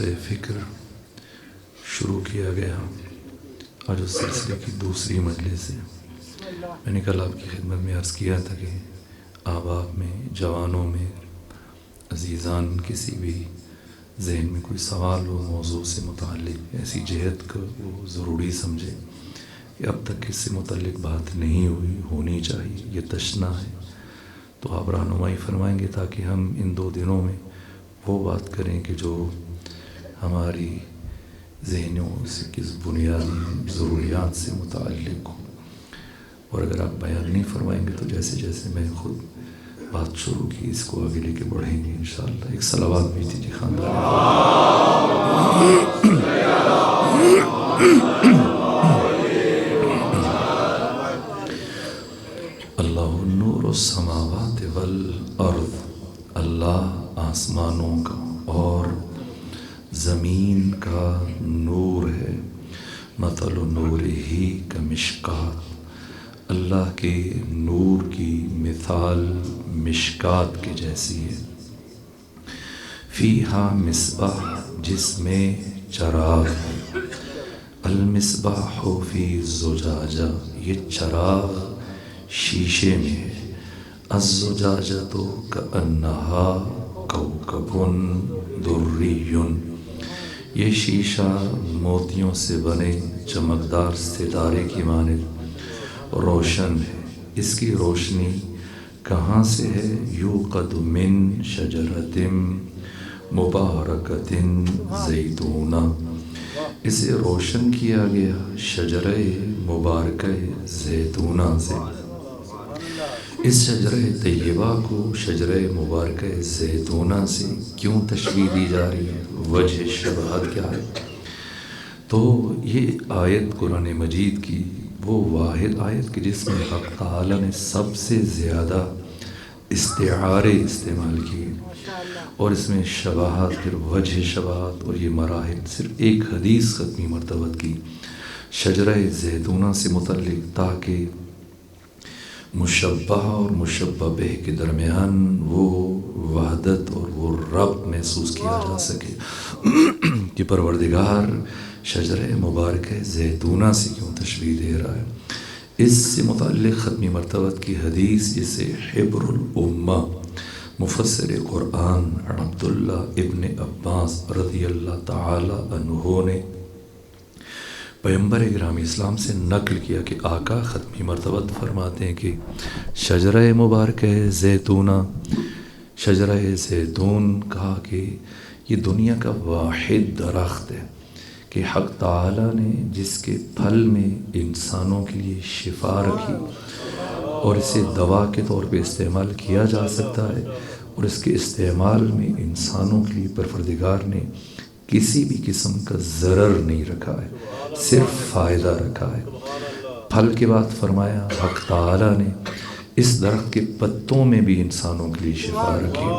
سلسلہ فکر شروع کیا گیا، آج اس سلسلے کی دوسری مجلس ہے۔ میں نے کل آپ کی خدمت میں عرض کیا تھا کہ احباب میں، جوانوں میں، عزیزان کسی بھی ذہن میں کوئی سوال ہو موضوع سے متعلق، ایسی جہت کو وہ ضروری سمجھے کہ اب تک اس سے متعلق بات نہیں ہوئی، ہونی چاہیے، یہ تشنا ہے، تو آپ رہنمائی فرمائیں گے تاکہ ہم ان 2 دنوں میں وہ بات کریں کہ جو ہماری ذہنوں سے کس بنیادی ضروریات سے متعلق ہو۔ اور اگر آپ بیان نہیں فرمائیں گے تو جیسے جیسے میں خود بات شروع کی اس کو آگے لے کے بڑھیں گے انشاءاللہ۔ ایک صلوات بھی تھی خاندان۔ اللہ نور السماوات والارض، اللہ آسمانوں کا اور زمین کا نور ہے۔ مثل نورہ کمشکات، اللہ کے نور کی مثال مشکات کے جیسی ہے۔ فیہا مصباح، جس میں چراغ ہے۔ المصباح فی زجاجہ، یہ چراغ شیشے میں ہے۔ الزجاجۃ کأنہا کوکب دری، یہ شیشہ موتیوں سے بنے چمکدار ستارے کی مانند روشن ہے۔ اس کی روشنی کہاں سے ہے؟ یوقد من شجرۃ مبارکۃ زیتونہ، اسے روشن کیا گیا شجرہ مبارکہ زیتونہ سے۔ اس شجرہ طیبہ کو شجرہ مبارکہ زیتونہ سے کیوں تشبیہ دی جا رہی ہے؟ وجہ شبہت کیا ہے؟ تو یہ آیت قرآن مجید کی وہ واحد آیت کہ جس میں حق تعالیٰ نے سب سے زیادہ استعارے استعمال کیے، اور اس میں شباہت، پھر وجہ شباہت، اور یہ مراحل صرف ایک حدیث ختمی مرتبط کی شجرہ زیتونہ سے متعلق، تاکہ مشبہ اور مشبہ بہ کے درمیان وہ وحدت اور وہ ربط محسوس کیا جا سکے کہ پروردگار شجرہ مبارکہ زیتونہ سے کیوں تشبیہ دے رہا ہے۔ اس سے متعلق ختمی مرتبط کی حدیث جسے حبر الامہ مفسر قرآن عبداللہ ابن عباس رضی اللہ تعالی عنہ نے پیغمبر گرامی اسلام سے نقل کیا کہ آقا ختمی مرتبت فرماتے ہیں کہ شجرہ مبارکہ زیتونہ، شجرہ زیتون کہا کہ یہ دنیا کا واحد درخت ہے کہ حق تعالیٰ نے جس کے پھل میں انسانوں کے لیے شفا رکھی، اور اسے دوا کے طور پہ استعمال کیا جا سکتا ہے، اور اس کے استعمال میں انسانوں کے لیے پروردگار نے کسی بھی قسم کا ضرر نہیں رکھا ہے، صرف فائدہ رکھا ہے۔ پھل کے بعد فرمایا حق تعالیٰ نے اس درخت کے پتوں میں بھی انسانوں کے لیے شفا رکھی،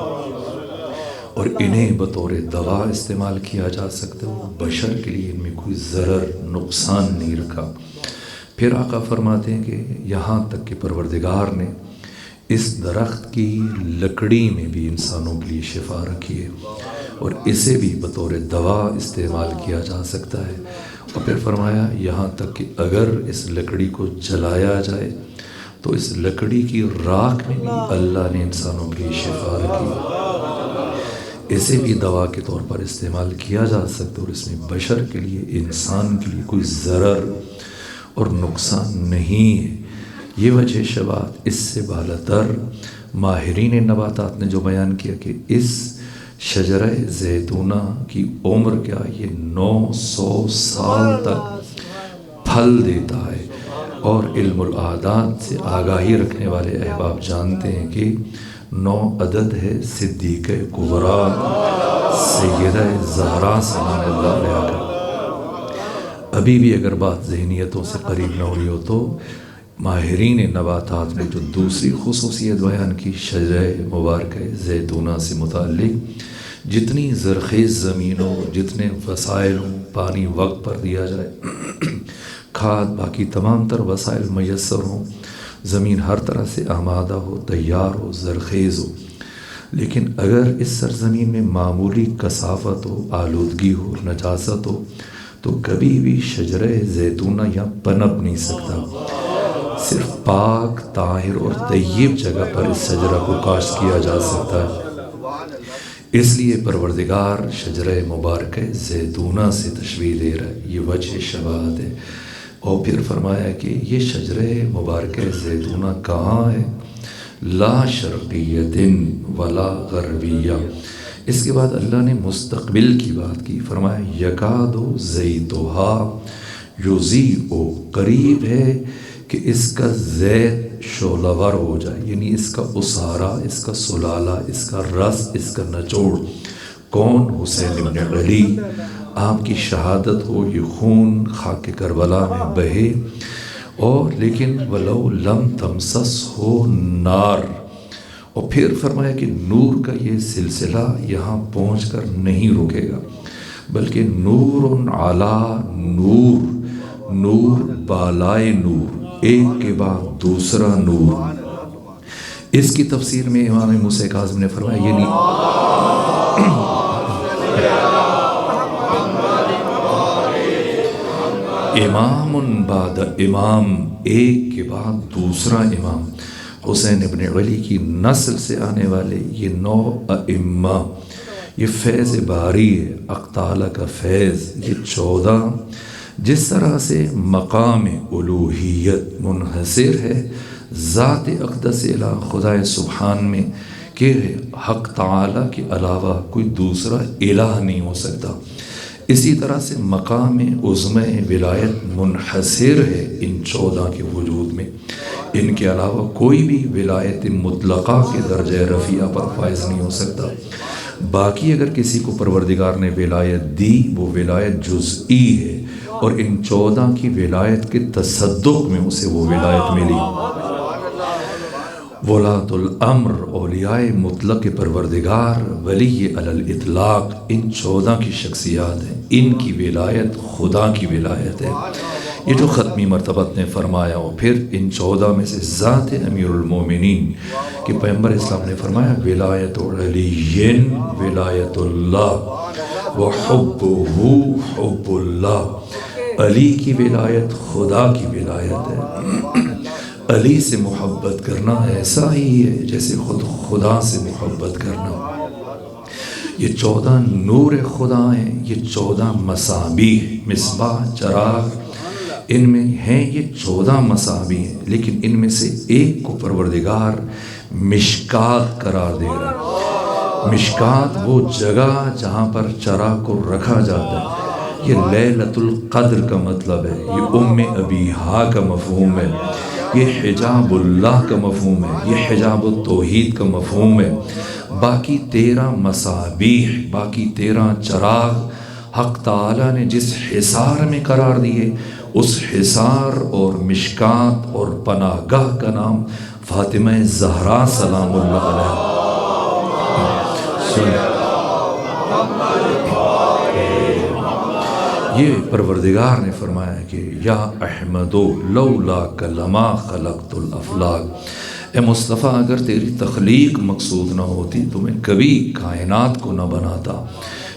اور انہیں بطور دوا استعمال کیا جا سکتا ہے، بشر کے لیے ان میں کوئی ضرر نقصان نہیں رکھا۔ پھر آقا فرماتے ہیں کہ یہاں تک کہ پروردگار نے اس درخت کی لکڑی میں بھی انسانوں کے لیے شفا رکھی ہے، اور اسے بھی بطور دوا استعمال کیا جا سکتا ہے۔ اور پھر فرمایا یہاں تک کہ اگر اس لکڑی کو جلایا جائے تو اس لکڑی کی راکھ میں بھی اللہ نے انسانوں کے لیے شفا رکھی، اسے بھی دوا کے طور پر استعمال کیا جا سکتا ہے، اور اس میں بشر کے لیے، انسان کے لیے کوئی ضرر اور نقصان نہیں ہے۔ یہ وجہ شبات اس سے بالاتر ماہرین نباتات نے جو بیان کیا کہ اس شجرہ زیتونہ کی عمر کیا، یہ 900 سال تک پھل دیتا ہے، اور علم العادات سے آگاہی رکھنے والے احباب جانتے ہیں کہ 9 عدد ہے صدیقہ کبریٰ سیدہ زہرا سلام اللہ علیہا کا۔ ابھی بھی اگر بات ذہنیتوں سے قریب نہ ہوئی ہو تو ماہرین نباتات نے جو دوسری خصوصیت بیان کی شجرہ مبارکہ زیتونہ سے متعلق، جتنی زرخیز زمین ہو، جتنے وسائل ہوں، پانی وقت پر دیا جائے، کھاد، باقی تمام تر وسائل میسر ہوں، زمین ہر طرح سے آمادہ ہو، تیار ہو، زرخیز ہو، لیکن اگر اس سرزمین میں معمولی کثافت ہو، آلودگی ہو، نجاست ہو تو کبھی بھی شجرہ زیتونہ یہاں پنپ نہیں سکتا۔ صرف پاک، طاہر اور طیب جگہ پر اس شجرہ کو کاشت کیا جا سکتا ہے۔ اس لیے پروردگار شجرہ مبارکہ زیتونہ سے تشبیہ دے رہا ہے، یہ وجہ شباہت ہے۔ اور پھر فرمایا کہ یہ شجرہ مبارکہ زیتونہ کہاں ہے؟ لا شرقیۃ ولا غربیہ۔ اس کے بعد اللہ نے مستقبل کی بات کی، فرمایا یکاد زیتھا یضیء، قریب ہے کہ اس کا زیت شعلہ ور ہو جائے، یعنی اس کا اسارہ، اس کا سلالہ، اس کا رس، اس کا نچوڑ کون؟ حسین ابن علی، آپ کی شہادت ہو، یہ خون خاک کربلا میں بہے، اور لیکن ولو لم تمسس ہو نار۔ اور پھر فرمایا کہ نور کا یہ سلسلہ یہاں پہنچ کر نہیں رکے گا، بلکہ نور علی نور، نور بالائے نور، ایک کے بعد دوسرا نور۔ اس کی تفسیر میں امام موسیٰ کاظم نے فرمایا یعنی امام بعد امام، ایک کے بعد دوسرا امام۔ حسین ابن علی کی نسل سے آنے والے یہ 9 ائمہ، یہ فیض باری ہے، اقطالہ کا فیض، یہ 14 جس طرح سے مقام الوہیت منحصر ہے ذات اقدس الہ خدا سبحان میں کہ حق تعالیٰ کے علاوہ کوئی دوسرا الہ نہیں ہو سکتا، اسی طرح سے مقام عظمہ ولایت منحصر ہے ان 14 کے وجود میں، ان کے علاوہ کوئی بھی ولایت مطلقہ کے درجہ رفیع پر فائز نہیں ہو سکتا۔ باقی اگر کسی کو پروردگار نے ولایت دی وہ ولایت جزئی ہے، اور ان 14 کی ولایت کے تصدق میں اسے وہ ولایت ملی۔ ولاۃ الامر، اولیاء مطلق پروردگار، ولی علی الاطلاق، ان 14 کی شخصیات ہیں، ان کی ولایت خدا کی ولایت ہے، یہ جو ختمی مرتبت نے فرمایا۔ اور پھر ان 14 میں سے ذات امیر المومنین کہ پیغمبر اسلام نے فرمایا ولایت علی ولایت اللہ وحبہ حب اللہ، علی کی ولایت خدا کی ولایت ہے۔ علی سے محبت کرنا ایسا ہی ہے جیسے خود خدا سے محبت کرنا۔ یہ 14 نور خدا ہیں، یہ 14 مصابیح، مصباح، چراغ، ان میں ہیں یہ 14 مصابیح ہیں، لیکن ان میں سے ایک کو پروردگار مشکات قرار دے رہا ہے۔ مشکات وہ جگہ جہاں پر چراغ کو رکھا جاتا ہے، یہ لیلۃ القدر کا مطلب ہے، یہ ام ابیہا کا مفہوم ہے، یہ حجاب اللہ کا مفہوم ہے، یہ حجاب التوحید کا مفہوم ہے۔ باقی 13 مصابیح، باقی 13 چراغ حق تعالیٰ نے جس حصار میں قرار دیے، اس حصار اور مشکات اور پناہ گاہ کا نام فاطمہ زہرا سلام اللہ علیہ۔ یہ پروردگار نے فرمایا کہ یا احمدو لولاک لما خلقت الافلاک، اے مصطفیٰ اگر تیری تخلیق مقصود نہ ہوتی تو میں کبھی کائنات کو نہ بناتا۔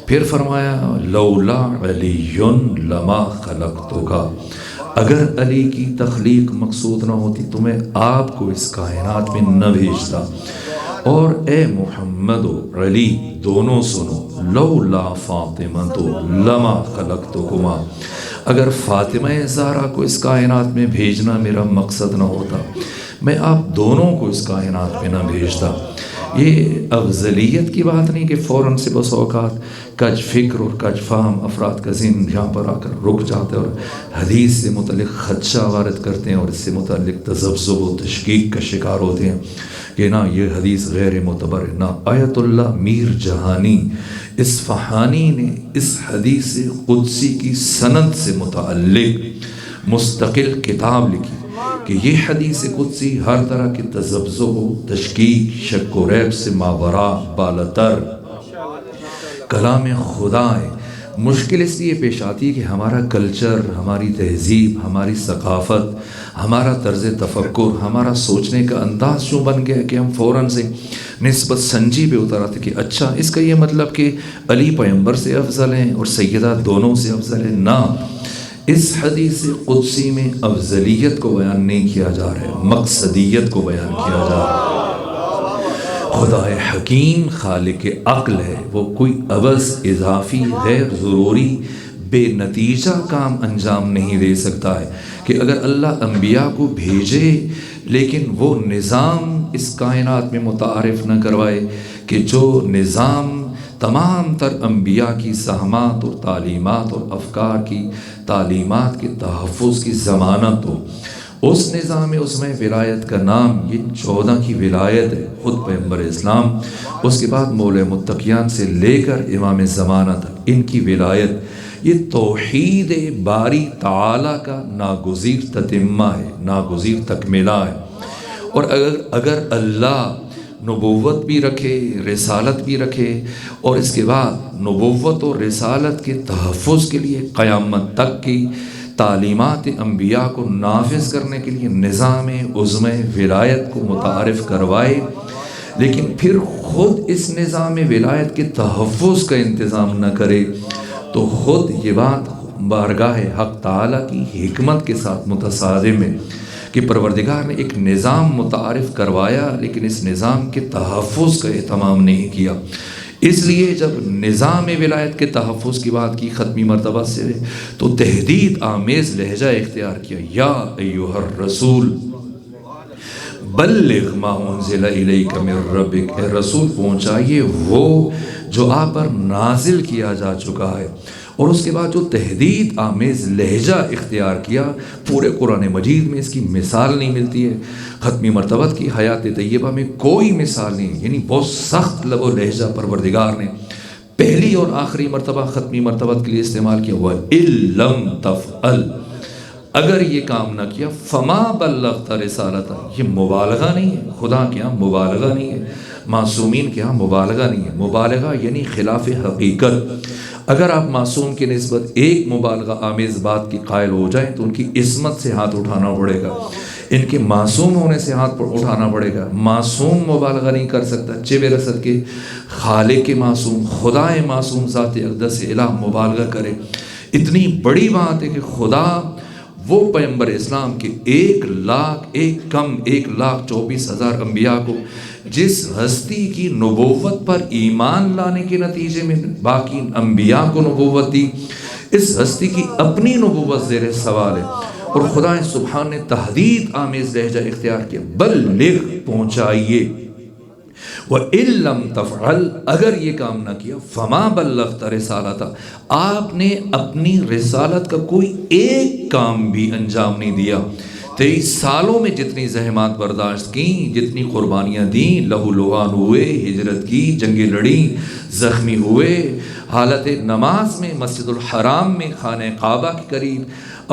پھر فرمایا لولا علی لما خلقتک، اگر علی کی تخلیق مقصود نہ ہوتی تو میں آپ کو اس کائنات میں نہ بھیجتا۔ اور اے محمد و علی دونوں سنو، لولا فاطمہ تو لما خلقتکما، اگر فاطمہ زہرا کو اس کائنات میں بھیجنا میرا مقصد نہ ہوتا میں آپ دونوں کو اس کائنات میں نہ بھیجتا۔ یہ افضلیت کی بات نہیں کہ فوراً سے بس اوقات کج فکر اور کج فہم افراد کا ذہن یہاں پر آ کر رک جاتے اور حدیث سے متعلق خدشہ وارد کرتے ہیں اور اس سے متعلق تذبذب و تشکیک کا شکار ہوتے ہیں کہ نہ یہ حدیث غیر معتبر ہے۔ نہ آیت اللہ میر جہانی اصفہانی نے اس حدیث قدسی کی سند سے متعلق مستقل کتاب لکھی کہ یہ حدیث قدسی ہر طرح کے تذبذب و تشکیک، شک و ریب سے ماورا بالاتر کلام خدا ہے۔ مشکل اس لیے پیش آتی ہے کہ ہمارا کلچر، ہماری تہذیب، ہماری ثقافت، ہمارا طرز تفکر، ہمارا سوچنے کا انداز جو بن گیا کہ ہم فوراً سے نسبت سنجی پہ اتر آتے کہ اچھا اس کا یہ مطلب کہ علی پیغمبر سے افضل ہیں اور سیدہ دونوں سے افضل ہیں. نہ، اس حدیث قدسی میں افضلیت کو بیان نہیں کیا جا رہا ہے، مقصدیت کو بیان کیا جا رہا ہے. خدا حکیم خالق عقل ہے، وہ کوئی عوض، اضافی، غیر ضروری، بے نتیجہ کام انجام نہیں دے سکتا ہے کہ اگر اللہ انبیاء کو بھیجے لیکن وہ نظام اس کائنات میں متعارف نہ کروائے کہ جو نظام تمام تر انبیاء کی سہمات اور تعلیمات اور افکار کی تعلیمات کے تحفظ کی ضمانت ہو. اس نظام اس میں ولایت کا نام یہ 14 کی ولایت ہے، خود پیغمبر اسلام، اس کے بعد مولے متقیان سے لے کر امام زمانہ تک ان کی ولایت، یہ توحید باری تعالی کا ناگزیر تتمہ ہے، ناگزیر تکملہ ہے. اور اگر اللہ نبوت بھی رکھے، رسالت بھی رکھے، اور اس کے بعد نبوت اور رسالت کے تحفظ کے لیے قیامت تک کی تعلیمات انبیاء کو نافذ کرنے کے لیے نظام عظم ولایت کو متعارف کروائے، لیکن پھر خود اس نظام ولایت کے تحفظ کا انتظام نہ کرے، تو خود یہ بات بارگاہ حق تعالیٰ کی حکمت کے ساتھ متصادم ہے کہ پروردگار نے ایک نظام متعارف کروایا لیکن اس نظام کے تحفظ کا اہتمام نہیں کیا. اس لیے جب نظام ولایت کے تحفظ کی بات کی ختمی مرتبہ سے تو تہدید آمیز لہجہ اختیار کیا، یا ایھا الرسول بلغ ما انزل الیک من ربک، اے رسول پہنچائیے وہ جو آپ پر نازل کیا جا چکا ہے. اور اس کے بعد جو تہدید آمیز لہجہ اختیار کیا، پورے قرآن مجید میں اس کی مثال نہیں ملتی ہے. ختمی مرتبت کی حیات طیبہ میں کوئی مثال نہیں، یعنی بہت سخت لب و لہجہ پروردگار نے پہلی اور آخری مرتبہ ختمی مرتبت کے لیے استعمال کیا ہوا. اِلَّمْ تَفْعَلْ، اگر یہ کام نہ کیا، فما بلغت رسالتہ، یہ مبالغہ نہیں ہے، خدا کے ہاں مبالغہ نہیں ہے، معصومین کے ہاں مبالغہ نہیں ہے. مبالغہ یعنی خلاف حقیقت. اگر آپ معصوم کی نسبت ایک مبالغہ آمیز بات کی قائل ہو جائیں تو ان کی عصمت سے ہاتھ اٹھانا پڑے گا، ان کے معصوم ہونے سے ہاتھ اٹھانا پڑے گا. معصوم مبالغہ نہیں کر سکتا، چہ رسد کے خالق معصوم، خدا معصوم ذات اقدس الہ مبالغہ کرے. اتنی بڑی بات ہے کہ خدا وہ پیغمبر اسلام کے 1,24,000 انبیاء کو جس ہستی کی نبوت پر ایمان لانے کے نتیجے میں باقی انبیاء کو نبوت دی، اس ہستی کی اپنی نبوت زیر سوال ہے. اور خدا سبحان نے تحدید آمیز لہجہ اختیار کیا، بلغ پہنچائیے. وَإِن لَّمْ تَفْعَلْ، اگر یہ کام نہ کیا، فَمَا بَلَّغْتَ رِسَالَتَ، آپ نے اپنی رسالت کا کوئی ایک کام بھی انجام نہیں دیا. 23 سالوں میں جتنی زحمات برداشت کیں، جتنی قربانیاں دیں، لہو لہان ہوئے، ہجرت کی، جنگیں لڑیں، زخمی ہوئے، حالت نماز میں مسجد الحرام میں خانہ کعبہ کے قریب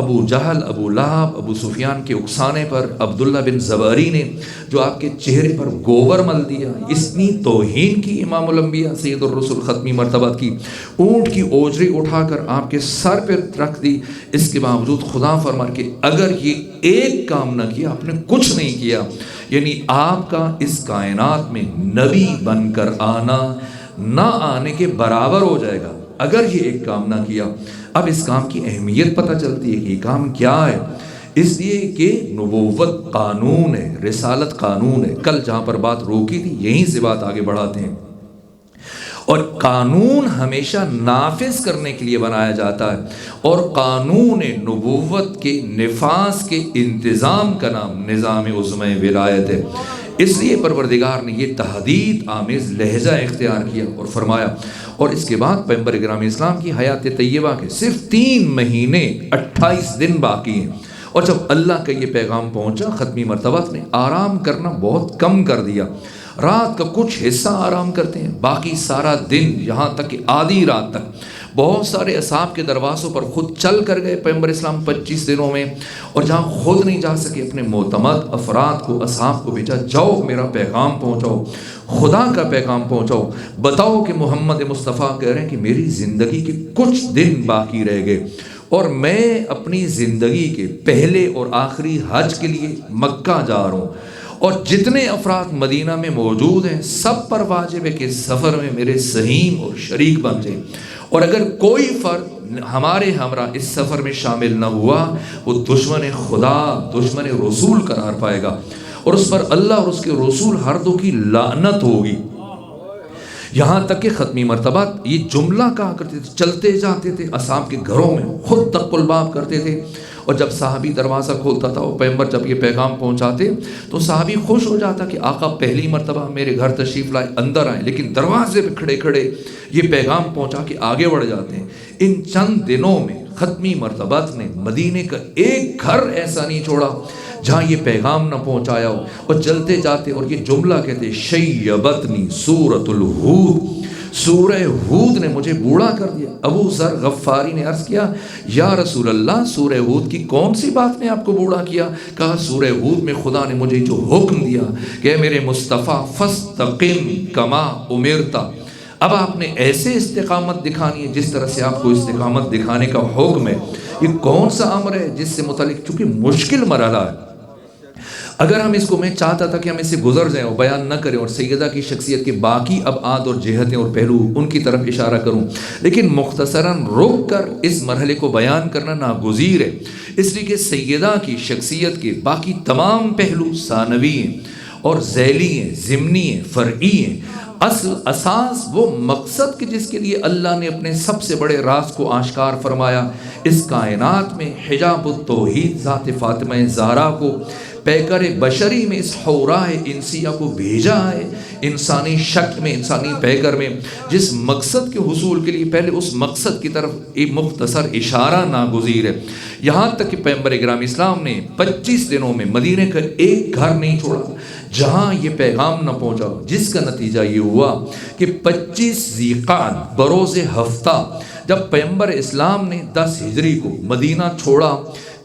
ابو جہل، ابو لہب، ابو سفیان کے اکسانے پر عبداللہ بن زباری نے جو آپ کے چہرے پر گوبر مل دیا، اتنی توہین کی امام الانبیاء سید الرسل ختمی مرتبہ کی، اونٹ کی اوجری اٹھا کر آپ کے سر پر رکھ دی. اس کے باوجود خدا فرما کہ اگر یہ ایک کام نہ کیا، آپ نے کچھ نہیں کیا، یعنی آپ کا اس کائنات میں نبی بن کر آنا نہ آنے کے برابر ہو جائے گا اگر یہ ایک کام نہ کیا. اب اس کام کی اہمیت پتہ چلتی ہے کہ یہ کام کیا ہے، اس لیے کہ نبوت قانون ہے، رسالت قانون ہے. کل جہاں پر بات روکی تھی یہیں سے بات آگے بڑھاتے ہیں. اور قانون ہمیشہ نافذ کرنے کے لیے بنایا جاتا ہے، اور قانون نبوت کے نفاذ کے انتظام کا نام نظام عظم ولایت ہے. اس لیے پروردگار نے یہ تحدید آمیز لہجہ اختیار کیا اور فرمایا. اور اس کے بعد پیغمبر گرامی اسلام کی حیات طیبہ کے صرف 3 مہینے 28 دن باقی ہیں، اور جب اللہ کا یہ پیغام پہنچا ختمی مرتبہ نے آرام کرنا بہت کم کر دیا. رات کا کچھ حصہ آرام کرتے ہیں، باقی سارا دن، یہاں تک کہ آدھی رات تک بہت سارے اصحاب کے دروازوں پر خود چل کر گئے پیغمبر اسلام 25 دنوں میں، اور جہاں خود نہیں جا سکے اپنے معتمد افراد کو، اصحاب کو بھیجا، جاؤ میرا پیغام پہنچاؤ، خدا کا پیغام پہنچاؤ، بتاؤ کہ محمد مصطفیٰ کہہ رہے ہیں کہ میری زندگی کے کچھ دن باقی رہ گئے اور میں اپنی زندگی کے پہلے اور آخری حج کے لیے مکہ جا رہا ہوں، اور جتنے افراد مدینہ میں موجود ہیں سب پر واجب ہے کہ اس سفر میں میرے سہیم اور شریک بن جائیں، اور اگر کوئی فرد ہمارے ہمراہ اس سفر میں شامل نہ ہوا وہ دشمن خدا، دشمن رسول قرار پائے گا، اور اس پر اللہ اور اس کے رسول ہر دو کی لعنت ہوگی۔ یہاں تک کہ ختمی مرتبہ یہ جملہ کہا کرتے تھے، چلتے جاتے تھے اصحاب کے گھروں میں، خود تق الباب کرتے تھے، اور جب صحابی دروازہ کھولتا تھا وہ پیغمبر جب یہ پیغام پہنچاتے تو صحابی خوش ہو جاتا کہ آقا پہلی مرتبہ میرے گھر تشریف لائے، اندر آئے، لیکن دروازے پہ کھڑے کھڑے یہ پیغام پہنچا کے آگے بڑھ جاتے ہیں۔ ان چند دنوں میں ختمی مرتبت نے مدینے کا ایک گھر ایسا نہیں چھوڑا جہاں یہ پیغام نہ پہنچایا ہو، اور چلتے جاتے اور یہ جملہ کہتے شیبتنی سورۃ الہود، سورہ ہود نے مجھے بوڑھا کر دیا۔ ابو ذر غفاری نے عرض کیا یا رسول اللہ سورہ ہود کی کون سی بات نے آپ کو بوڑھا کیا؟ کہا سورہ ہود میں خدا نے مجھے جو حکم دیا کہ میرے مصطفیٰ فاستقم کما امرت، اب آپ نے ایسے استقامت دکھانی ہے جس طرح سے آپ کو استقامت دکھانے کا حکم ہے۔ یہ کون سا امر ہے جس سے متعلق، چونکہ مشکل مرحلہ ہے، اگر ہم اس کو، میں چاہتا تھا کہ ہم اس سے گزر جائیں اور بیان نہ کریں اور سیدہ کی شخصیت کے باقی ابعاد اور جہتیں اور پہلو ان کی طرف اشارہ کروں، لیکن مختصراً رک کر اس مرحلے کو بیان کرنا ناگزیر ہے، اس لیے کہ سیدہ کی شخصیت کے باقی تمام پہلو ثانوی ہیں اور ذیلی ہیں، ضمنی ہیں، فرعی ہیں۔ اصل اساس وہ مقصد کہ جس کے لیے اللہ نے اپنے سب سے بڑے راز کو آشکار فرمایا، اس کائنات میں حجاب التوحید ذات فاطمہ زہرا کو پیکر بشری میں اس حوراء انسیہ کو بھیجا ہے، انسانی شکل میں، انسانی پیکر میں، جس مقصد کے حصول کے لیے پہلے اس مقصد کی طرف ایک مختصر اشارہ ناگزیر ہے۔ یہاں تک کہ پیغمبر گرامی اسلام نے 25 دنوں میں مدینے کا ایک گھر نہیں چھوڑا جہاں یہ پیغام نہ پہنچا، جس کا نتیجہ یہ ہوا کہ 25 ذیقعد بروز ہفتہ جب پیغمبر اسلام نے 10 ہجری کو مدینہ چھوڑا،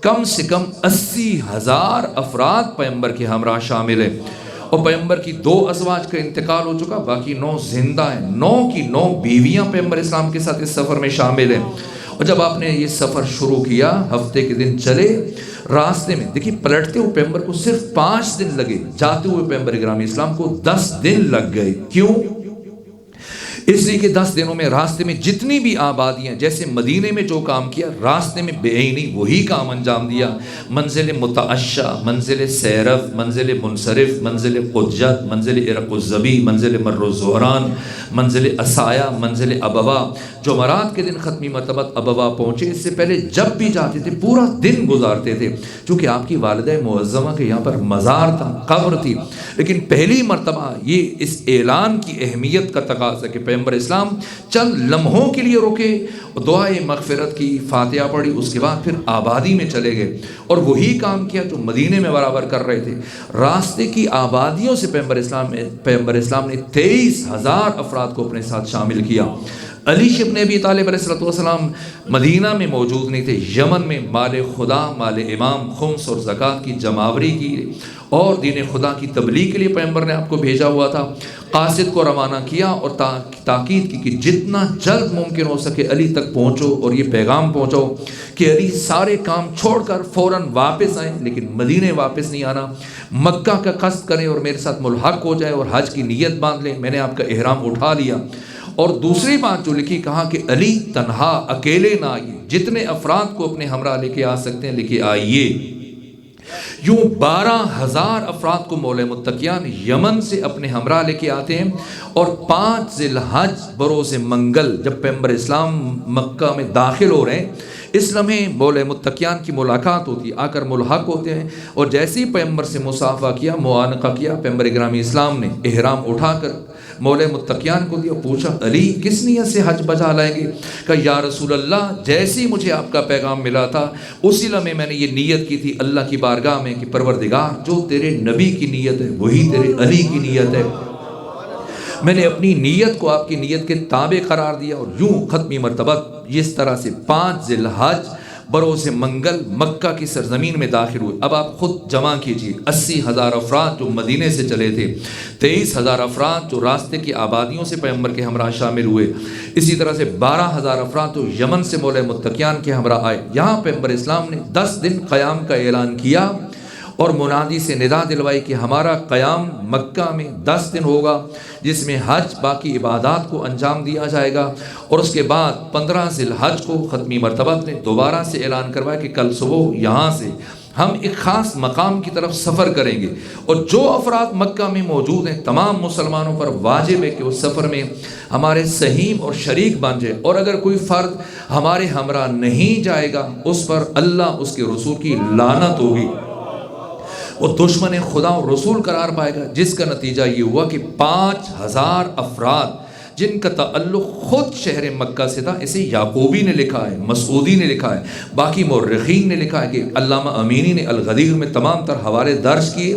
کم سے کم 80,000 افراد پیغمبر کے ہمراہ شامل ہیں، اور پیغمبر کی 2 ازواج کا انتقال ہو چکا، باقی 9 زندہ ہیں، 9 کی 9 بیویاں پیغمبر اسلام کے ساتھ اس سفر میں شامل ہیں۔ اور جب آپ نے یہ سفر شروع کیا، ہفتے کے دن چلے، راستے میں دیکھیے پلٹتے ہوئے پیغمبر کو صرف 5 دن لگے، جاتے ہوئے پیغمبر گرامی اسلام کو 10 دن لگ گئے۔ کیوں؟ اس لیے کہ 10 دنوں میں راستے میں جتنی بھی آبادیاں، جیسے مدینے میں جو کام کیا، راستے میں بے عینی وہی کام انجام دیا۔ منزل متعشہ، منزل سیرف، منزل منصرف، منزل قجت، منزل عرق الزبی، منزل مر الزہران، منزل اسایا، منزل ابوا۔ جمعرات کے دن ختمی مرتبہ ابوا پہنچے، اس سے پہلے جب بھی جاتے تھے پورا دن گزارتے تھے، چونکہ آپ کی والدہ معظمہ کے یہاں پر مزار تھا، قبر تھی، لیکن پہلی مرتبہ یہ اس اعلان کی اہمیت کا تقاضا کہ پیغمبر اسلام چند لمحوں کے لیے رکے، دعائے مغفرت کی، فاتحہ پڑھی، اس کے بعد پھر آبادی میں چلے گئے اور وہی کام کیا جو مدینے میں برابر کر رہے تھے۔ راستے کی آبادیوں سے پیغمبر اسلام نے 23,000 افراد کو اپنے ساتھ شامل کیا۔ علی ابن ابی طالب علیہ السلام مدینہ میں موجود نہیں تھے، یمن میں مال خدا، مال امام، خمس اور زکوٰۃ کی جمعآوری کی اور دین خدا کی تبلیغ کے لیے پیغمبر نے آپ کو بھیجا ہوا تھا۔ قاصد کو روانہ کیا اور تاکید کی کہ جتنا جلد ممکن ہو سکے علی تک پہنچو اور یہ پیغام پہنچاؤ کہ علی سارے کام چھوڑ کر فوراً واپس آئیں، لیکن مدینے واپس نہیں آنا، مکہ کا قصد کریں اور میرے ساتھ ملحق ہو جائے اور حج کی نیت باندھ لیں، میں نے آپ کا احرام اٹھا لیا۔ اور دوسری بات جو لکھی، کہا کہ علی تنہا اکیلے نہ آئیے، جتنے افراد کو اپنے ہمراہ لے کے آ سکتے ہیں لے کے آئیے۔ یوں 12,000 افراد کو مولا متقیان یمن سے اپنے ہمراہ لے کے آتے ہیں، اور 5 ذی الحج بروز منگل جب پیغمبر اسلام مکہ میں داخل ہو رہے ہیں، اس لمحے مولا متقیان کی ملاقات ہوتی ہے، آ کر ملحق ہوتے ہیں، اور جیسے ہی پیغمبر سے مصافحہ کیا، معانقہ کیا، پیغمبر گرامی اسلام نے احرام اٹھا کر مولا متقیان کو دیا، پوچھا علی کس نیت سے حج بجا لائیں گے؟ کہا یا رسول اللہ جیسے ہی مجھے آپ کا پیغام ملا تھا اسی لمحے میں نے یہ نیت کی تھی اللہ کی بارگاہ میں کہ پروردگار جو تیرے نبی کی نیت ہے وہی تیرے علی کی نیت ہے۔ میں نے اپنی نیت کو آپ کی نیت کے تابع قرار دیا، اور یوں ختمی مرتبہ اس طرح سے 5 ذی الحج بروز منگل مکہ کی سرزمین میں داخل ہوئے۔ اب آپ خود جمع کیجئے، 80,000 افراد جو مدینے سے چلے تھے، 23,000 افراد جو راستے کی آبادیوں سے پیغمبر کے ہمراہ شامل ہوئے، اسی طرح سے 12,000 افراد جو یمن سے مولا متقیان کے ہمراہ آئے۔ یہاں پیغمبر اسلام نے 10 دن قیام کا اعلان کیا اور منادی سے ندا دلوائی کہ ہمارا قیام مکہ میں 10 دن ہوگا، جس میں حج باقی عبادات کو انجام دیا جائے گا، اور اس کے بعد 15 ذی الحج کو ختمی مرتبہ نے دوبارہ سے اعلان کروایا کہ کل صبح یہاں سے ہم ایک خاص مقام کی طرف سفر کریں گے، اور جو افراد مکہ میں موجود ہیں تمام مسلمانوں پر واجب ہے کہ اس سفر میں ہمارے سہیم اور شریک بن جائے، اور اگر کوئی فرد ہمارے ہمراہ نہیں جائے گا اس پر اللہ اس کے رسول کی لعنت ہوگی، وہ دشمن خدا اور رسول قرار پائے گا۔ جس کا نتیجہ یہ ہوا کہ 5,000 افراد جن کا تعلق خود شہر مکہ سے تھا، اسے یعقوبی نے لکھا ہے، مسعودی نے لکھا ہے، باقی مورخین نے لکھا ہے کہ علامہ امینی نے الغدیر میں تمام تر حوالے درج کیے،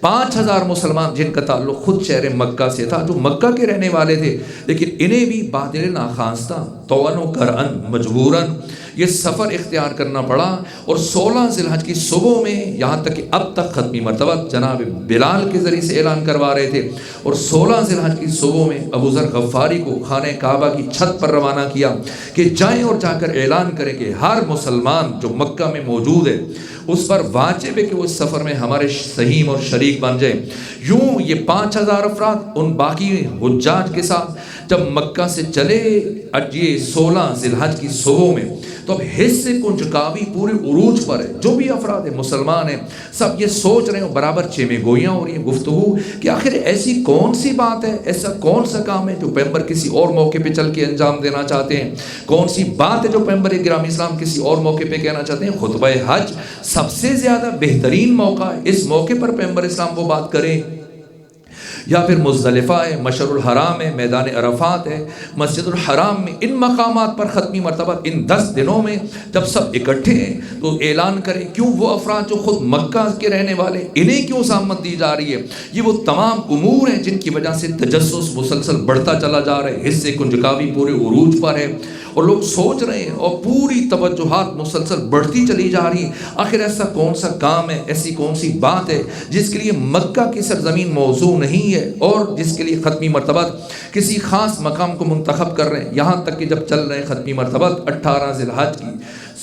5,000 مسلمان جن کا تعلق خود شہر مکہ سے تھا، جو مکہ کے رہنے والے تھے، لیکن انہیں بھی بادل ناخواستہ طوعاً و کرعاً مجبوراً یہ سفر اختیار کرنا پڑا، اور 16 ذی الحج کی صبح میں، یہاں تک کہ اب تک ختمی مرتبہ جناب بلال کے ذریعے سے اعلان کروا رہے تھے، اور 16 ذی الحج کی صبح میں ابو ذر غفاری کو خانہ کعبہ کی چھت پر روانہ کیا کہ جائیں اور جا کر اعلان کریں کہ ہر مسلمان جو مکہ میں موجود ہے اس پر واجب ہے کہ وہ اس سفر میں ہمارے سہیم اور شریک بن جائیں۔ یوں یہ 5,000 افراد ان باقی حجاج کے ساتھ جب مکہ سے چلے، یہ 16 ذی الحج کی صبح میں، تو اب حص کنجکاوی پورے عروج پر ہے۔ جو بھی افراد مسلمان ہیں سب یہ سوچ رہے ہیں، برابر چیمے گوئیاں ہو رہی ہیں، گفتگو کہ آخر ایسی کون سی بات ہے، ایسا کون سا کام ہے جو پیغمبر کسی اور موقع پہ چل کے انجام دینا چاہتے ہیں، کون سی بات ہے جو پیغمبر گرامی اسلام کسی اور موقع پہ کہنا چاہتے ہیں۔ خطبہ حج سب سے زیادہ بہترین موقع ہے، اس موقع پر پیغمبر اسلام وہ بات کریں، یا پھر مزدلفہ ہے، مشعر الحرام ہے، میدان عرفات ہے، مسجد الحرام میں، ان مقامات پر ختمی مرتبہ ان 10 دنوں میں جب سب اکٹھے ہیں تو اعلان کریں۔ کیوں وہ افراد جو خود مکہ کے رہنے والے، انہیں کیوں ضمانت دی جا رہی ہے؟ یہ وہ تمام امور ہیں جن کی وجہ سے تجسس مسلسل بڑھتا چلا جا رہا ہے، حص کنجکاوی پورے عروج پر ہے، اور لوگ سوچ رہے ہیں، اور پوری توجہات مسلسل بڑھتی چلی جا رہی ہیں۔ آخر ایسا کون سا کام ہے، ایسی کون سی بات ہے جس کے لیے مکہ کی سرزمین موضوع نہیں ہے، اور جس کے لیے ختمی مرتبہ کسی خاص مقام کو منتخب کر رہے ہیں؟ یہاں تک کہ جب چل رہے ہیں ختمی مرتبہ 18 ذی الحج کی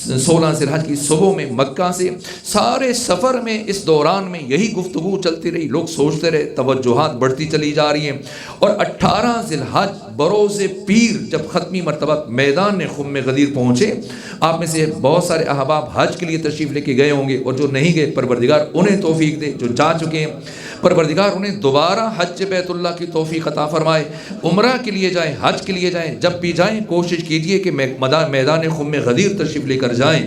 16 ذی الحج کی صبح میں مکہ سے، سارے سفر میں اس دوران میں یہی گفتگو چلتی رہی، لوگ سوچتے رہے، توجہات بڑھتی چلی جا رہی ہیں، اور 18 ذی الحج بروز پیر جب ختمی مرتبہ میدان خم غدیر پہنچے، آپ میں سے بہت سارے احباب حج کے لیے تشریف لے کے گئے ہوں گے، اور جو نہیں گئے پروردگار انہیں توفیق دے، جو جا چکے ہیں پروردگار انہیں دوبارہ حج بیت اللہ کی توفیق عطا فرمائے، عمرہ کے لیے جائیں، حج کے لیے جائیں، جب بھی جائیں کوشش کیجئے کہ میدان خم غدیر تشریف لے کر جائیں۔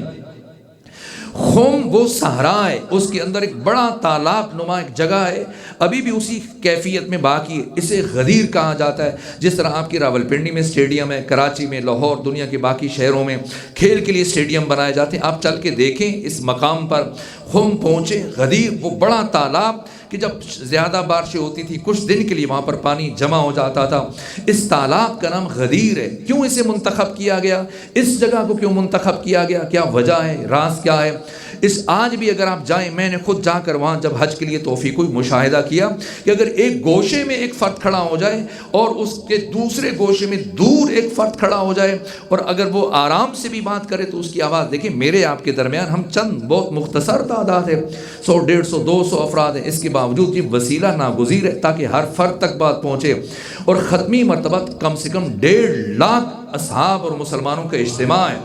خم وہ صحرا ہے، اس کے اندر ایک بڑا تالاب نما ایک جگہ ہے، ابھی بھی اسی کیفیت میں باقی ہے، اسے غدیر کہا جاتا ہے۔ جس طرح آپ کی راولپنڈی میں اسٹیڈیم ہے، کراچی میں، لاہور، دنیا کے باقی شہروں میں کھیل کے لیے اسٹیڈیم بنائے جاتے ہیں، آپ چل کے دیکھیں اس مقام پر خم پہنچے۔ غدیر وہ بڑا تالاب کہ جب زیادہ بارشیں ہوتی تھی کچھ دن کے لیے وہاں پر پانی جمع ہو جاتا تھا، اس تالاب کا نام غدیر ہے۔ کیوں اسے منتخب کیا گیا، اس جگہ کو کیوں منتخب کیا گیا، کیا وجہ ہے، راز کیا ہے؟ اس آج بھی اگر آپ جائیں، میں نے خود جا کر وہاں جب حج کے لیے توفیق ہوئی مشاہدہ کیا کہ اگر ایک گوشے میں ایک فرد کھڑا ہو جائے اور اس کے دوسرے گوشے میں دور ایک فرد کھڑا ہو جائے، اور اگر وہ آرام سے بھی بات کرے تو اس کی آواز دیکھیں، میرے آپ کے درمیان ہم چند بہت مختصر تعداد ہے، 100 150 200 افراد ہیں، اس کے باوجود یہ وسیلہ ناگزیر ہے تاکہ ہر فرد تک بات پہنچے، اور ختمی مرتبہ کم سے کم 1.5 لاکھ اصحاب اور مسلمانوں کا اجتماع ہے۔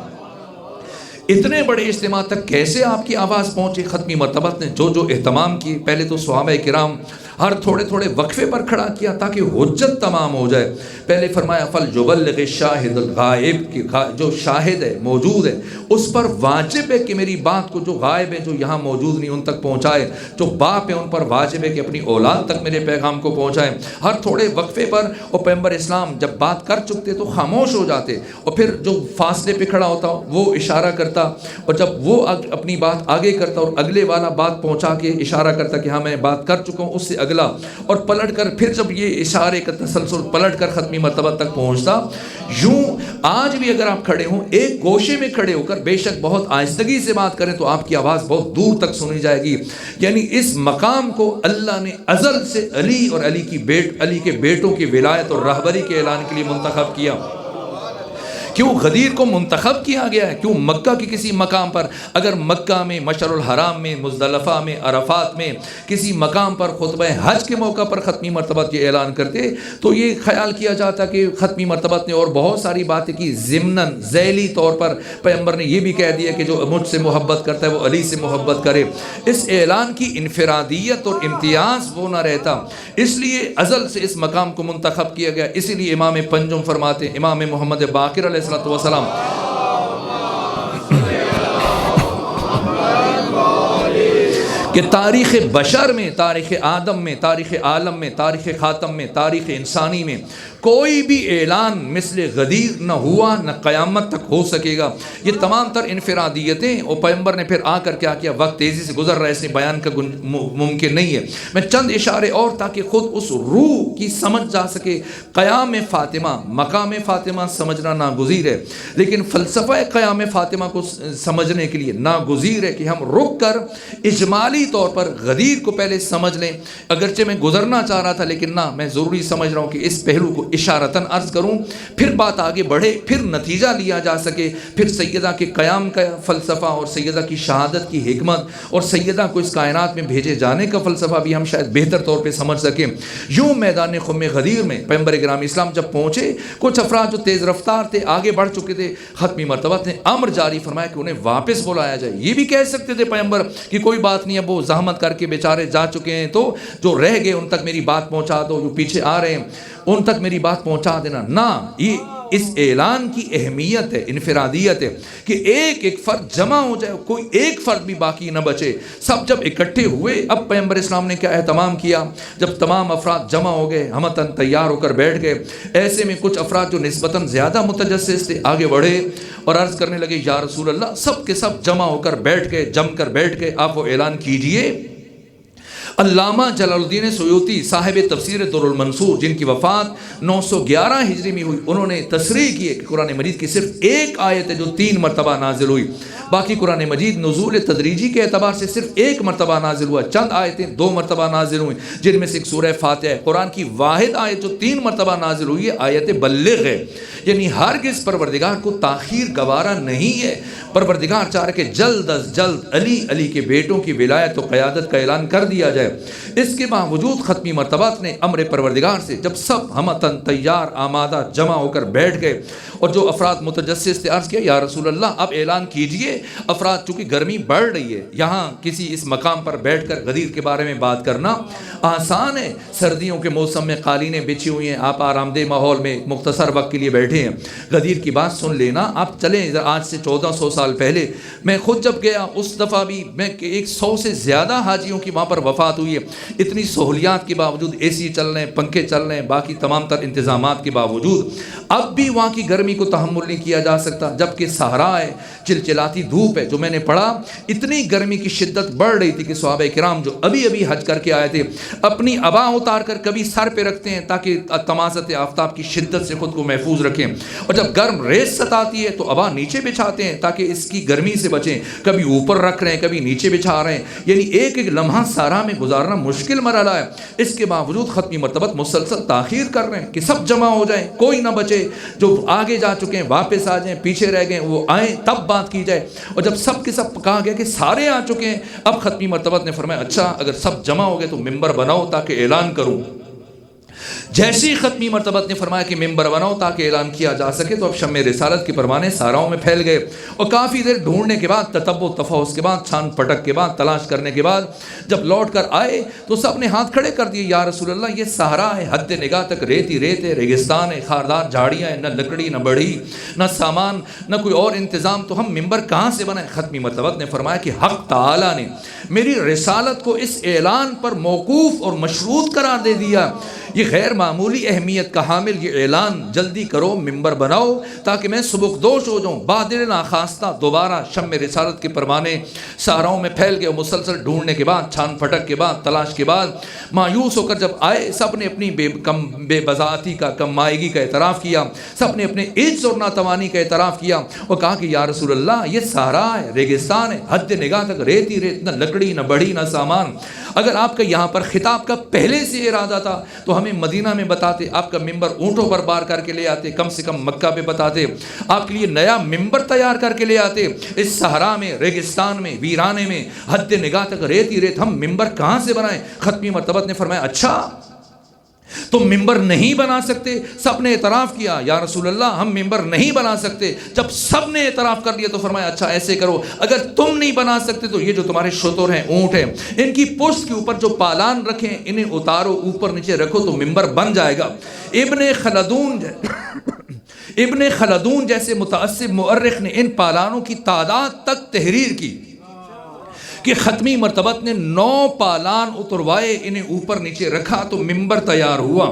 اتنے بڑے اجتماع تک کیسے آپ کی آواز پہنچے؟ ختمی مرتبہ نے جو اہتمام کیے، پہلے تو صحابہ کرام ہر تھوڑے تھوڑے وقفے پر کھڑا کیا تاکہ حجت تمام ہو جائے۔ پہلے فرمایا فَلْيُبَلِّغِ الشَّاهِدُ الْغَائِبُ، کہ جو شاہد ہے، موجود ہے، اس پر واجب ہے کہ میری بات کو جو غائب ہے، جو یہاں موجود نہیں، ان تک پہنچائے۔ جو باپ ہے ان پر واجب ہے کہ اپنی اولاد تک میرے پیغام کو پہنچائے۔ ہر تھوڑے وقفے پر اور پیغمبر اسلام جب بات کر چکتے تو خاموش ہو جاتے، اور پھر جو فاصلے پہ کھڑا ہوتا وہ اشارہ کرتے کرتا، اور جب وہ اپنی بات آگے کرتا اور اگلے والا بات پہنچا کے اشارہ کرتا کہ ہاں میں بات کر چکا ہوں، اس سے اگلا، اور پلٹ کر پھر جب یہ اشارے کا تسلسل پلٹ کر ختمی مرتبہ تک پہنچتا. یوں آج بھی اگر آپ کھڑے ہوں ایک گوشے میں کھڑے ہو کر بے شک بہت آہستگی سے بات کریں تو آپ کی آواز بہت دور تک سنی جائے گی. یعنی اس مقام کو اللہ نے ازل سے علی اور علی کے بیٹوں کی ولایت اور رہبری کے اعلان کے لیے منتخب کیا. کیوں غدیر کو منتخب کیا گیا ہے؟ کیوں مکہ کے کسی مقام پر، اگر مکہ میں مشعر الحرام میں، مزدلفہ میں، عرفات میں کسی مقام پر خطبہ حج کے موقع پر ختمی مرتبہ یہ اعلان کرتے تو یہ خیال کیا جاتا کہ ختمی مرتبہ نے اور بہت ساری باتیں کی، ضمناً ذیلی طور پر پیغمبر نے یہ بھی کہہ دیا کہ جو مجھ سے محبت کرتا ہے وہ علی سے محبت کرے. اس اعلان کی انفرادیت اور امتیاز وہ نہ رہتا، اس لیے ازل سے اس مقام کو منتخب کیا گیا. اسی لیے امام پنجم فرماتے، امام محمد باقر علیہ السلام کہ تاریخ بشر میں، تاریخ آدم میں، تاریخ عالم میں، تاریخ خاتم میں، تاریخ انسانی میں کوئی بھی اعلان مثل غدیر نہ ہوا، نہ قیامت تک ہو سکے گا. یہ تمام تر انفرادیتیں اور پیغمبر نے پھر آ کر کیا کیا، وقت تیزی سے گزر رہا ہے اس لیے بیان کا ممکن نہیں ہے. میں چند اشارے اور تاکہ خود اس روح کی سمجھ جا سکے. قیام فاطمہ، مقام فاطمہ سمجھنا ناگزیر ہے، لیکن فلسفہ قیام فاطمہ کو سمجھنے کے لیے ناگزیر ہے کہ ہم رک کر اجمالی طور پر غدیر کو پہلے سمجھ لیں. اگرچہ میں گزرنا چاہ رہا تھا لیکن نہ، میں ضروری سمجھ رہا ہوں کہ اس پہلو کو اشارتاً عرض کروں، پھر بات آگے بڑھے، پھر نتیجہ لیا جا سکے، پھر سیدہ کے قیام کا فلسفہ اور سیدہ کی شہادت کی حکمت اور سیدہ کو اس کائنات میں بھیجے جانے کا فلسفہ بھی ہم شاید بہتر طور پہ سمجھ سکیں. یوں میدان خم غدیر میں پیغمبر گرامی اسلام جب پہنچے، کچھ افراد جو تیز رفتار تھے، آگے بڑھ چکے تھے، ختمی مرتبہ نے امر جاری فرمایا کہ انہیں واپس بلایا جائے. یہ بھی کہہ سکتے تھے پیغمبر کہ کوئی بات نہیں، اب وہ زحمت کر کے بیچارے جا چکے ہیں تو جو رہ گئے ان تک میری بات پہنچا دو، جو پیچھے آ رہے ہیں ان تک میری بات پہنچا دینا. نہ، یہ اس اعلان کی اہمیت ہے، انفرادیت ہے کہ ایک ایک فرد جمع ہو جائے، کوئی ایک فرد بھی باقی نہ بچے. سب جب اکٹھے ہوئے، اب پیغمبر اسلام نے کیا اہتمام کیا، جب تمام افراد جمع ہو گئے، ہمتاً تیار ہو کر بیٹھ گئے، ایسے میں کچھ افراد جو نسبتاً زیادہ متجسس تھے آگے بڑھے اور عرض کرنے لگے یا رسول اللہ. سب کے سب جمع ہو کر بیٹھ گئے، جم کر بیٹھ گئے، آپ وہ اعلان کیجئے. علامہ جلال الدین سیوطی صاحب تفسیر در المنصور، جن کی وفات 911 ہجری میں ہوئی، انہوں نے تصریح کی کہ قرآن مجید کی صرف ایک آیت ہے جو 3 مرتبہ نازل ہوئی. باقی قرآن مجید نزول تدریجی کے اعتبار سے صرف 1 مرتبہ نازل ہوا. چند آیتیں 2 مرتبہ نازل ہوئیں، جن میں سے ایک سورہ فاتحہ ہے. قرآن کی واحد آیت جو 3 مرتبہ نازل ہوئی ہے آیت بلغ ہے. یعنی ہرگز پروردگار کو تاخیر گوارا نہیں ہے. پروردگار چاہ رہے کہ جلد از جلد علی کے بیٹوں کی ولایت و قیادت کا اعلان کر دیا جائے. اس کے باوجود ختمی مرتبات نے امر پروردگار سے جب سب ہمتاً تیار آمادہ جمع ہو کر بیٹھ گئے اور جو افراد متجسس تھے عرض کیا یا رسول اللہ اب اعلان کیجئے. افراد چونکہ گرمی بڑھ رہی ہے، یہاں کسی اس مقام پر بیٹھ کر غدیر کے بارے میں بات کرنا آسان ہے. سردیوں کے موسم میں قالینیں بچھی ہوئی ہیں، آپ آرام دہ ماحول میں مختصر وقت کے لیے بیٹھے ہیں، غدیر کی بات سن لینا. آپ چلیں آج سے 1400 سال پہلے میں خود جب گیا اس دفعہ بھی میں 100 سے زیادہ حاجیوں کی وہاں پر وفات ہوئی ہے. اتنی سہولیات کے باوجود اے سی چل رہے ہیں، پنکھے چل رہے ہیں، باقی تمام تر انتظامات کے باوجود اب بھی وہاں کی گرمی کو تحمل نہیں کیا جا سکتا. جبکہ صحرا ہے، چلچلاتی دھوپ ہے. جو میں نے پڑھا اتنی گرمی کی شدت بڑھ رہی تھی کہ صحابہ کرام جو ابھی حج کر کے آئے تھے اپنی عبا اتار کر کبھی سر پہ رکھتے ہیں تاکہ تمازت آفتاب کی شدت سے خود کو محفوظ رکھیں، اور جب گرم ریز ستاتی ہے تو عبا نیچے بچھاتے ہیں تاکہ اس کی گرمی سے بچیں. کبھی اوپر رکھ رہے ہیں، کبھی نیچے بچھا رہے ہیں. یعنی ایک ایک لمحہ صحرا میں گزارنا مشکل مرحلہ ہے. اس کے باوجود ختمی مرتبہ مسلسل تاخیر کر رہے ہیں کہ سب جمع ہو جائیں، کوئی نہ بچے. جو آگے جا چکے ہیں واپس آ جائیں، پیچھے رہ گئے وہ آئیں، تب بات کی جائے. اور جب سب کے سب کہا گیا کہ سارے آ چکے ہیں، اب ختمی مرتبہ نے فرمایا اچھا اگر سب جمع ہو گئے تو ممبر بناؤ تاکہ اعلان کروں. جیسی ختمی مرتبہ نے فرمایا کہ ممبر بناؤ تاکہ اعلان کیا جا سکے، تو اب شمع رسالت کے پروانے صحراؤں میں پھیل گئے. اور کافی دیر ڈھونڈنے کے بعد، تتبع تفحص کے بعد، چھان پٹک کے بعد، تلاش کرنے کے بعد جب لوٹ کر آئے تو سب نے ہاتھ کھڑے کر دیے یا رسول اللہ یہ صحرا ہے، حد نگاہ تک ریت ہی ریت ہے، ریگستان ہے، خاردار جھاڑیاں ہیں، نہ لکڑی نہ بڑھی نہ سامان نہ کوئی اور انتظام، تو ہم ممبر کہاں سے بنائیں؟ ختمی مرتبہ نے فرمایا کہ حق تعالی نے میری رسالت کو اس اعلان پر موقوف اور مشروط قرار دے دیا. یہ غیر معمولی اہمیت کا حامل یہ اعلان جلدی کرو ممبر بناؤ تاکہ میں سبکدوش ہو جاؤں۔ بادل ناخواستہ دوبارہ شم رسالت کے پروانے صحراؤں میں پھیل گئے، مسلسل ڈھونڈنے کے بعد، چھان پھٹک کے بعد، تلاش کے بعد مایوس ہو کر جب آئے، سب نے اپنی بے بذاتی کا، کم مائگی کا اعتراف کیا، سب نے اپنے عجز اور ناتوانی کا اعتراف کیا اور کہا کہ یا رسول اللہ یہ صحرا ہے، ریگستان ہے، حد نگاہ تک ریت ہی ریت، نہ لکڑی نہ بڑھی نہ سامان۔ اگر آپ کا یہاں پر خطاب کا پہلے سے ارادہ تھا تو ہمیں مدینہ میں بتاتے، آپ کا ممبر اونٹوں پر بار کر کے لے آتے، کم سے کم مکہ پہ بتاتے، آپ کے لیے نیا ممبر تیار کر کے لے آتے۔ اس صحرا میں، ریگستان میں، ویرانے میں، حد نگاہ تک ریت ہی ریت، ہم ممبر کہاں سے بنائیں؟ ختمی مرتبت نے فرمایا اچھا تم ممبر نہیں بنا سکتے؟ سب نے اعتراف کیا یا رسول اللہ ہم ممبر نہیں بنا سکتے۔ جب سب نے اعتراف کر لیا تو فرمایا اچھا ایسے کرو، اگر تم نہیں بنا سکتے تو یہ جو تمہارے شتر ہیں، اونٹ ہیں، ان کی پشت کے اوپر جو پالان رکھیں انہیں اتارو، اوپر نیچے رکھو تو ممبر بن جائے گا۔ ابن خلدون جیسے متعصب مؤرخ نے ان پالانوں کی تعداد تک تحریر کی کہ ختمی مرتبت نے 9 پالان اتروائے، انہیں اوپر نیچے رکھا تو ممبر تیار ہوا۔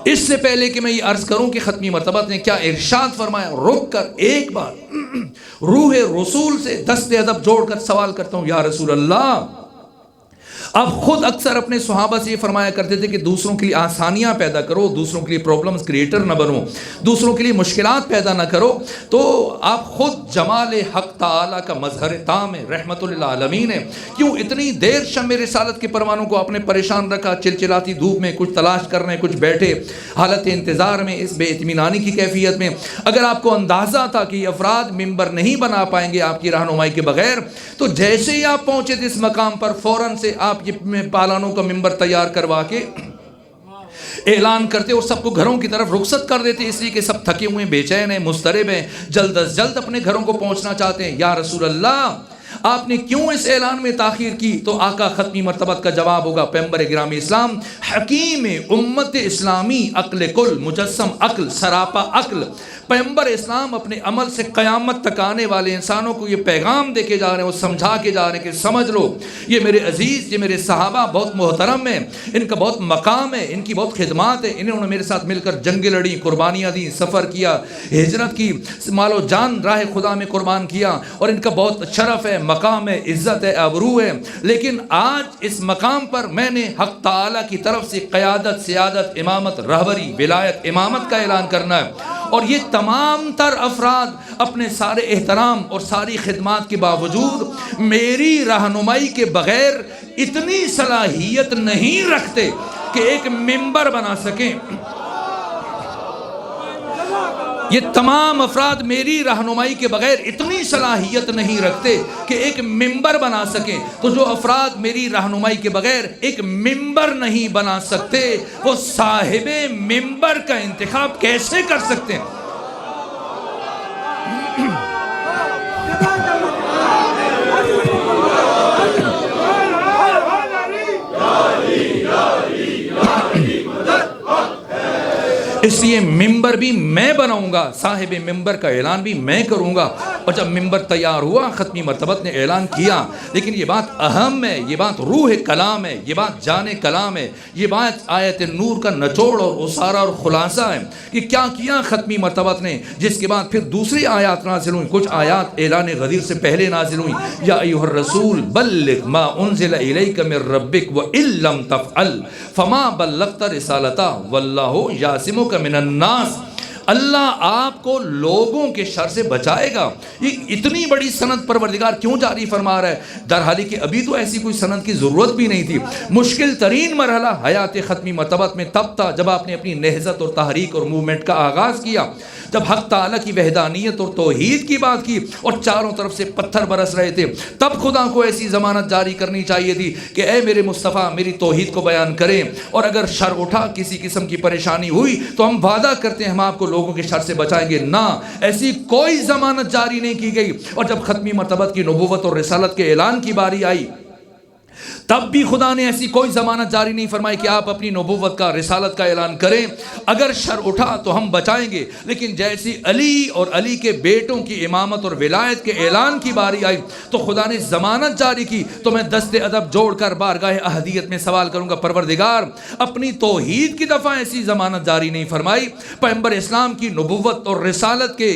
اس سے پہلے کہ میں یہ عرض کروں کہ ختمی مرتبت نے کیا ارشاد فرمایا، رک کر ایک بار روح رسول سے دست ادب جوڑ کر سوال کرتا ہوں، یا رسول اللہ آپ خود اکثر اپنے صحابہ سے یہ فرمایا کرتے تھے کہ دوسروں کے لیے آسانیاں پیدا کرو، دوسروں کے لیے پرابلمز کریٹر نہ بنو، دوسروں کے لیے مشکلات پیدا نہ کرو، تو آپ خود جمال حق تعالیٰ کا مظہر تام ہے، رحمت للعالمین ہے، کیوں اتنی دیر شم رسالت کے پروانوں کو آپ نے پریشان رکھا؟ چلچلاتی دھوپ میں کچھ تلاش کر رہے ہیں، کچھ بیٹھے حالت انتظار میں، اس بے اطمینانی کی کیفیت میں۔ اگر آپ کو اندازہ تھا کہ یہ افراد ممبر نہیں بنا پائیں گے آپ کی رہنمائی کے بغیر، تو جیسے ہی آپ پہنچے تھے اس مقام پر فوراً سے آپ یہ پالانوں کا ممبر تیار کروا کے اعلان کرتے اور سب کو گھروں کی طرف رخصت کر دیتے، اس لیے کہ سب تھکے ہوئے، بے چین ہیں، مضطرب ہیں، جلد از جلد اپنے گھروں کو پہنچنا چاہتے ہیں۔ یا رسول اللہ آپ نے کیوں اس اعلان میں تاخیر کی؟ تو آقا ختمی مرتبت کا جواب ہوگا، پیغمبر گرامی اسلام حکیم امت اسلامی، عقل کل، مجسم عقل، سراپا عقل، پیغمبر اسلام اپنے عمل سے قیامت تک آنے والے انسانوں کو یہ پیغام دے کے جا رہے ہیں، وہ سمجھا کے جا رہے ہیں کہ سمجھ لو یہ میرے عزیز، یہ میرے صحابہ بہت محترم ہیں، ان کا بہت مقام ہے، ان کی بہت خدمات ہے، انہوں نے میرے ساتھ مل کر جنگیں لڑی، قربانیاں دی، سفر کیا، ہجرت کی، مال و جان راہ خدا میں قربان کیا، اور ان کا بہت شرف ہے، مقام ہے، عزت ہے، ابرو ہے، لیکن آج اس مقام پر میں نے حق تعالیٰ کی طرف سے قیادت، سیادت، امامت، رہبری، ولایت، امامت کا اعلان کرنا ہے، اور یہ تمام تر افراد اپنے سارے احترام اور ساری خدمات کے باوجود میری رہنمائی کے بغیر اتنی صلاحیت نہیں رکھتے کہ ایک ممبر بنا سکیں۔ یہ تمام افراد میری رہنمائی کے بغیر اتنی صلاحیت نہیں رکھتے کہ ایک ممبر بنا سکیں، تو جو افراد میری رہنمائی کے بغیر ایک ممبر نہیں بنا سکتے وہ صاحب ممبر کا انتخاب کیسے کر سکتے ہیں؟ اس لیے ممبر بھی میں بناؤں گا، صاحب ممبر کا اعلان بھی میں کروں گا۔ اور جب ممبر تیار ہوا، ختمی مرتبت نے اعلان کیا، لیکن یہ بات اہم ہے، یہ بات روح کلام ہے، یہ بات جان کلام ہے، یہ بات آیت نور کا نچوڑ اور اسارہ اور خلاصہ ہے کہ کیا کیا ختمی مرتبت نے، جس کے بعد پھر دوسری آیات نازل ہوئیں، کچھ آیات اعلان غدیر سے پہلے نازل ہوئیں، یا ایھا الرسول بلغ ما انزل الیک من ربک وان لم تفعل فما بلغت رسالتہ واللہ یعصمک من الناس۔ اللہ آپ کو لوگوں کے شر سے بچائے گا۔ یہ اتنی بڑی سند پروردگار کیوں جاری فرما رہا ہے؟ درحالی کہ ابھی تو ایسی کوئی سند کی ضرورت بھی نہیں تھی۔ مشکل ترین مرحلہ حیات ختمی مرتبت میں تب تھا جب آپ نے اپنی نہضت اور تحریک اور موومنٹ کا آغاز کیا، جب حق تعالیٰ کی وحدانیت اور توحید کی بات کی اور چاروں طرف سے پتھر برس رہے تھے، تب خدا کو ایسی ضمانت جاری کرنی چاہیے تھی کہ اے میرے مصطفیٰ میری توحید کو بیان کریں، اور اگر شر اٹھا، کسی قسم کی پریشانی ہوئی تو ہم وعدہ کرتے ہیں ہم آپ کو لوگوں کے شر سے بچائیں گے۔ نہ، ایسی کوئی ضمانت جاری نہیں کی گئی۔ اور جب ختمی مرتبت کی نبوت اور رسالت کے اعلان کی باری آئی تب بھی خدا نے ایسی کوئی ضمانت جاری نہیں فرمائی کہ آپ اپنی نبوت کا، رسالت کا اعلان کریں، اگر شر اٹھا تو ہم بچائیں گے، لیکن جیسی علی اور علی کے بیٹوں کی امامت اور ولایت کے اعلان کی باری آئی تو خدا نے ضمانت جاری کی۔ تو میں دست ادب جوڑ کر بارگاہ احدیت میں سوال کروں گا، پروردگار اپنی توحید کی دفعہ ایسی ضمانت جاری نہیں فرمائی، پیغمبر اسلام کی نبوت اور رسالت کے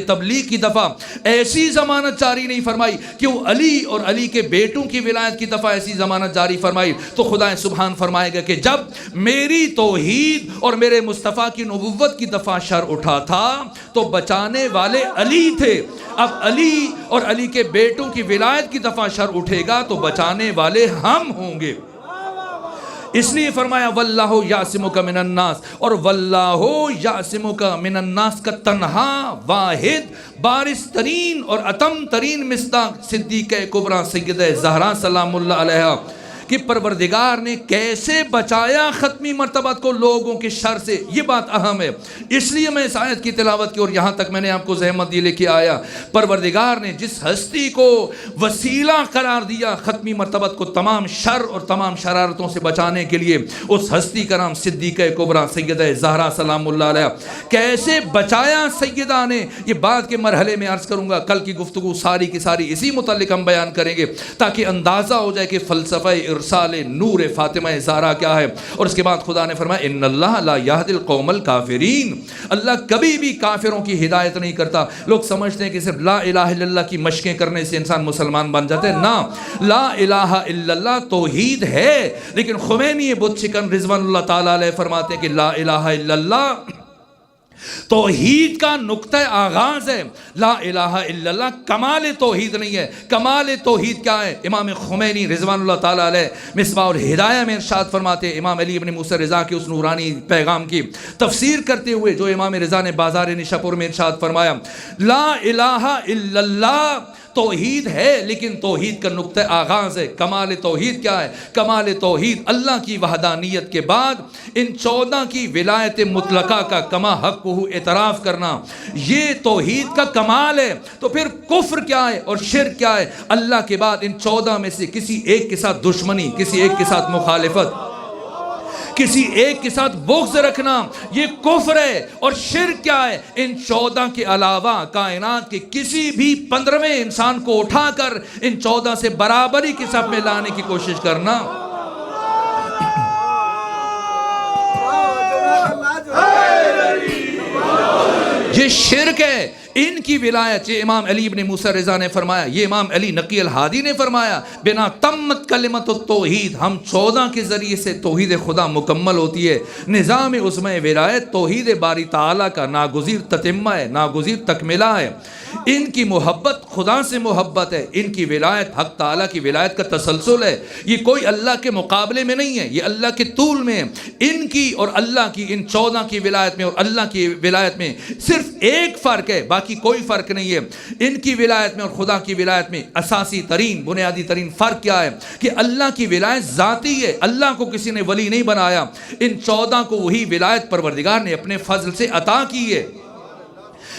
تبلیغ کی دفعہ ایسی ضمانت جاری نہیں فرمائی، کیوں علی اور علی کے بیٹوں کی ولایت کی دفعہ ایسی ضمانت جاری فرمائی؟ تو خدا سبحان فرمائے گا کہ جب میری توحید اور میرے مصطفیٰ کی نبوت کی دفعہ شر اٹھا تھا تو بچانے والے علی تھے، اب علی اور علی کے بیٹوں کی ولایت کی دفعہ شر اٹھے گا تو بچانے والے ہم ہوں گے۔ اس لیے فرمایا واللہ یعصمک من الناس، اور واللہ یعصمک من الناس کا تنہا واحد بارز ترین اور اتم ترین مصداق صدیقہ کبریٰ سیدہ زہرا سلام اللہ علیہا کہ پروردگار نے کیسے بچایا ختمی مرتبت کو لوگوں کے شر سے، یہ بات اہم ہے۔ اس لیے میں اس آیت کی تلاوت کی اور یہاں تک میں نے آپ کو زحمت دی لے کے آیا۔ پروردگار نے جس ہستی کو وسیلہ قرار دیا ختمی مرتبت کو تمام شر اور تمام شرارتوں سے بچانے کے لیے، اس ہستی کا نام صدیقہ کبریٰ سیدہ زہرا سلام اللہ علیہا۔ کیسے بچایا سیدہ نے، یہ بعد کے مرحلے میں عرض کروں گا، کل کی گفتگو ساری کی ساری اسی متعلق ہم بیان کریں گے تاکہ اندازہ ہو جائے کہ فلسفہ ارسال نور فاطمہ زہرا کیا ہے۔ اور اس کے بعد خدا نے فرمایا ان اللہ لا یہدی القوم الکافرین، اللہ کبھی بھی کافروں کی ہدایت نہیں کرتا۔ لوگ سمجھتے ہیں کہ صرف لا الہ الا اللہ کی مشقیں کرنے سے انسان مسلمان بن جاتے ہیں، نہ، لا الہ الا اللہ توحید ہے، لیکن خمینی بت شکن رضوان اللہ تعالیٰ علیہ فرماتے ہیں کہ لا الہ الا اللہ توحید کا نقطہ آغاز ہے، لا الہ الا اللہ کمال توحید نہیں ہے۔ کمال توحید کیا ہے؟ امام خمینی رضوان اللہ تعالیٰ علیہ مصباح الہدایہ میں ارشاد فرماتے ہیں، امام علی ابن موسیٰ رضا کے اس نورانی پیغام کی تفسیر کرتے ہوئے جو امام رضا نے بازار نشاپور میں ارشاد فرمایا، لا الہ الا اللہ توحید ہے لیکن توحید کا نقطہ آغاز ہے۔ کمال توحید کیا ہے؟ کمال توحید اللہ کی وحدانیت کے بعد ان 14 کی ولایت مطلقہ کا کما حق کو اعتراف کرنا، یہ توحید کا کمال ہے۔ تو پھر کفر کیا ہے اور شرک کیا ہے؟ اللہ کے بعد ان 14 میں سے کسی ایک کے ساتھ دشمنی، کسی ایک کے ساتھ مخالفت، کسی ایک کے ساتھ بغض رکھنا، یہ کفر ہے۔ اور شرک کیا ہے؟ ان 14 کے علاوہ کائنات کے کسی بھی 15ویں انسان کو اٹھا کر ان 14 سے برابری کی صف میں لانے کی کوشش کرنا۔ یہ شرک ہے۔ ان کی ولایت یہ امام علی ابن موسیٰ رضا نے فرمایا، یہ امام علی نقی الہادی نے فرمایا، بنا تمت کلمت التوحید، ہم 14 کے ذریعے سے توحید خدا مکمل ہوتی ہے۔ نظام عظمۂ ولایت توحید باری تعالیٰ کا ناگزیر تتمہ ہے، ناگزیر تکملہ ہے۔ ان کی محبت خدا سے محبت ہے، ان کی ولایت حق تعالیٰ کی ولایت کا تسلسل ہے، یہ کوئی اللہ کے مقابلے میں نہیں ہے، یہ اللہ کے طول میں ہے۔ ان کی اور اللہ کی، ان 14 کی ولایت میں اور اللہ کی ولایت میں صرف ایک فرق ہے، باقی کوئی فرق نہیں ہے۔ ان کی ولایت میں اور خدا کی ولایت میں اساسی ترین بنیادی ترین فرق کیا ہے کہ اللہ کی ولایت ذاتی ہے، اللہ کو کسی نے ولی نہیں بنایا، ان 14 کو وہی ولایت پروردگار نے اپنے فضل سے عطا کی ہے۔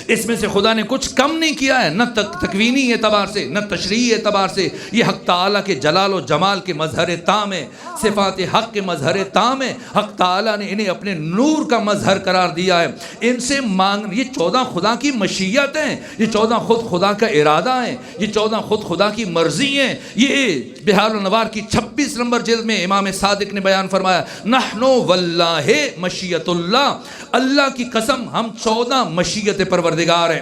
اس میں سے خدا نے کچھ کم نہیں کیا ہے، نہ تکوینی اعتبار سے نہ تشریعی اعتبار سے، یہ حق تعالیٰ کے جلال و جمال کے مظہر تام ہے، صفات حق کے مظہر تام ہے۔ حق تعالیٰ نے انہیں اپنے نور کا مظہر قرار دیا ہے۔ ان سے مانگ، یہ 14 خدا کی مشیت ہیں، یہ 14 خود خدا کا ارادہ ہیں، یہ 14 خود خدا کی مرضی ہیں۔ یہ بحار الانوار کی 26 نمبر جلد میں امام صادق نے بیان فرمایا، نحنو واللہ مشیت اللہ، اللہ کی قسم ہم 14 مشیت پروردگار ہیں،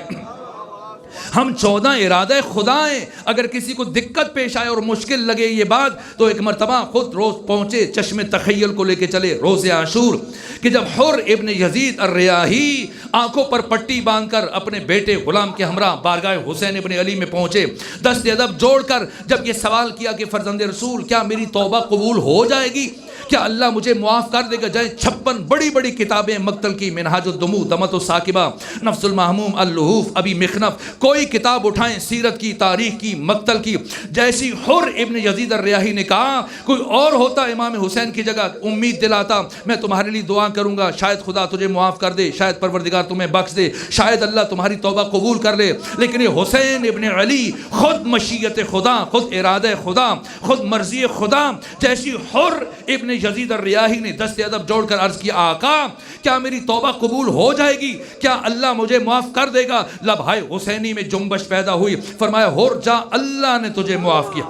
ہم 14 ارادہ خدا ہیں۔ اگر کسی کو دقت پیش آئے اور مشکل لگے یہ بات تو ایک مرتبہ خود روز پہنچے چشم تخیل کو لے کے چلے روز عاشور کہ جب حر ابن یزید الریاحی آنکھوں پر پٹی باندھ کر اپنے بیٹے غلام کے ہمراہ بارگاہ حسین ابن علی میں پہنچے، دست ادب جوڑ کر جب یہ سوال کیا کہ فرزند رسول کیا میری توبہ قبول ہو جائے گی؟ کیا اللہ مجھے معاف کر دے گا؟ جائے 56 بڑی بڑی کتابیں مقتل کی، منہاج الدموع، دمۃ الثاقبہ، نفس المحموم، اللحوف، ابی مخنف، کوئی کتاب اٹھائیں سیرت کی، تاریخ کی، مقتل کی. جیسی حر ابن یزید الریاحی نے کہا کوئی اور ہوتا امام حسین کی جگہ امید دلاتا میں تمہارے لیے دعا کروں گا، شاید خدا تجھے معاف کر دے، شاید پروردگار تمہیں بخش دے، شاید اللہ تمہاری توبہ قبول کر لے. لیکن یہ حسین ابن علی خود مشیت خدا، خود ارادہ خدا، خود مرضی خدا. جیسی حر ابن یزید الریاحی نے دست ادب جوڑ کر عرض کیا آقا کیا میری توبہ قبول ہو جائے گی؟ کیا اللہ مجھے معاف کر دے گا؟ لبھائے حسینی میں جنبش پیدا ہوئی. فرمایا ہور جا، اللہ نے تجھے معاف کیا،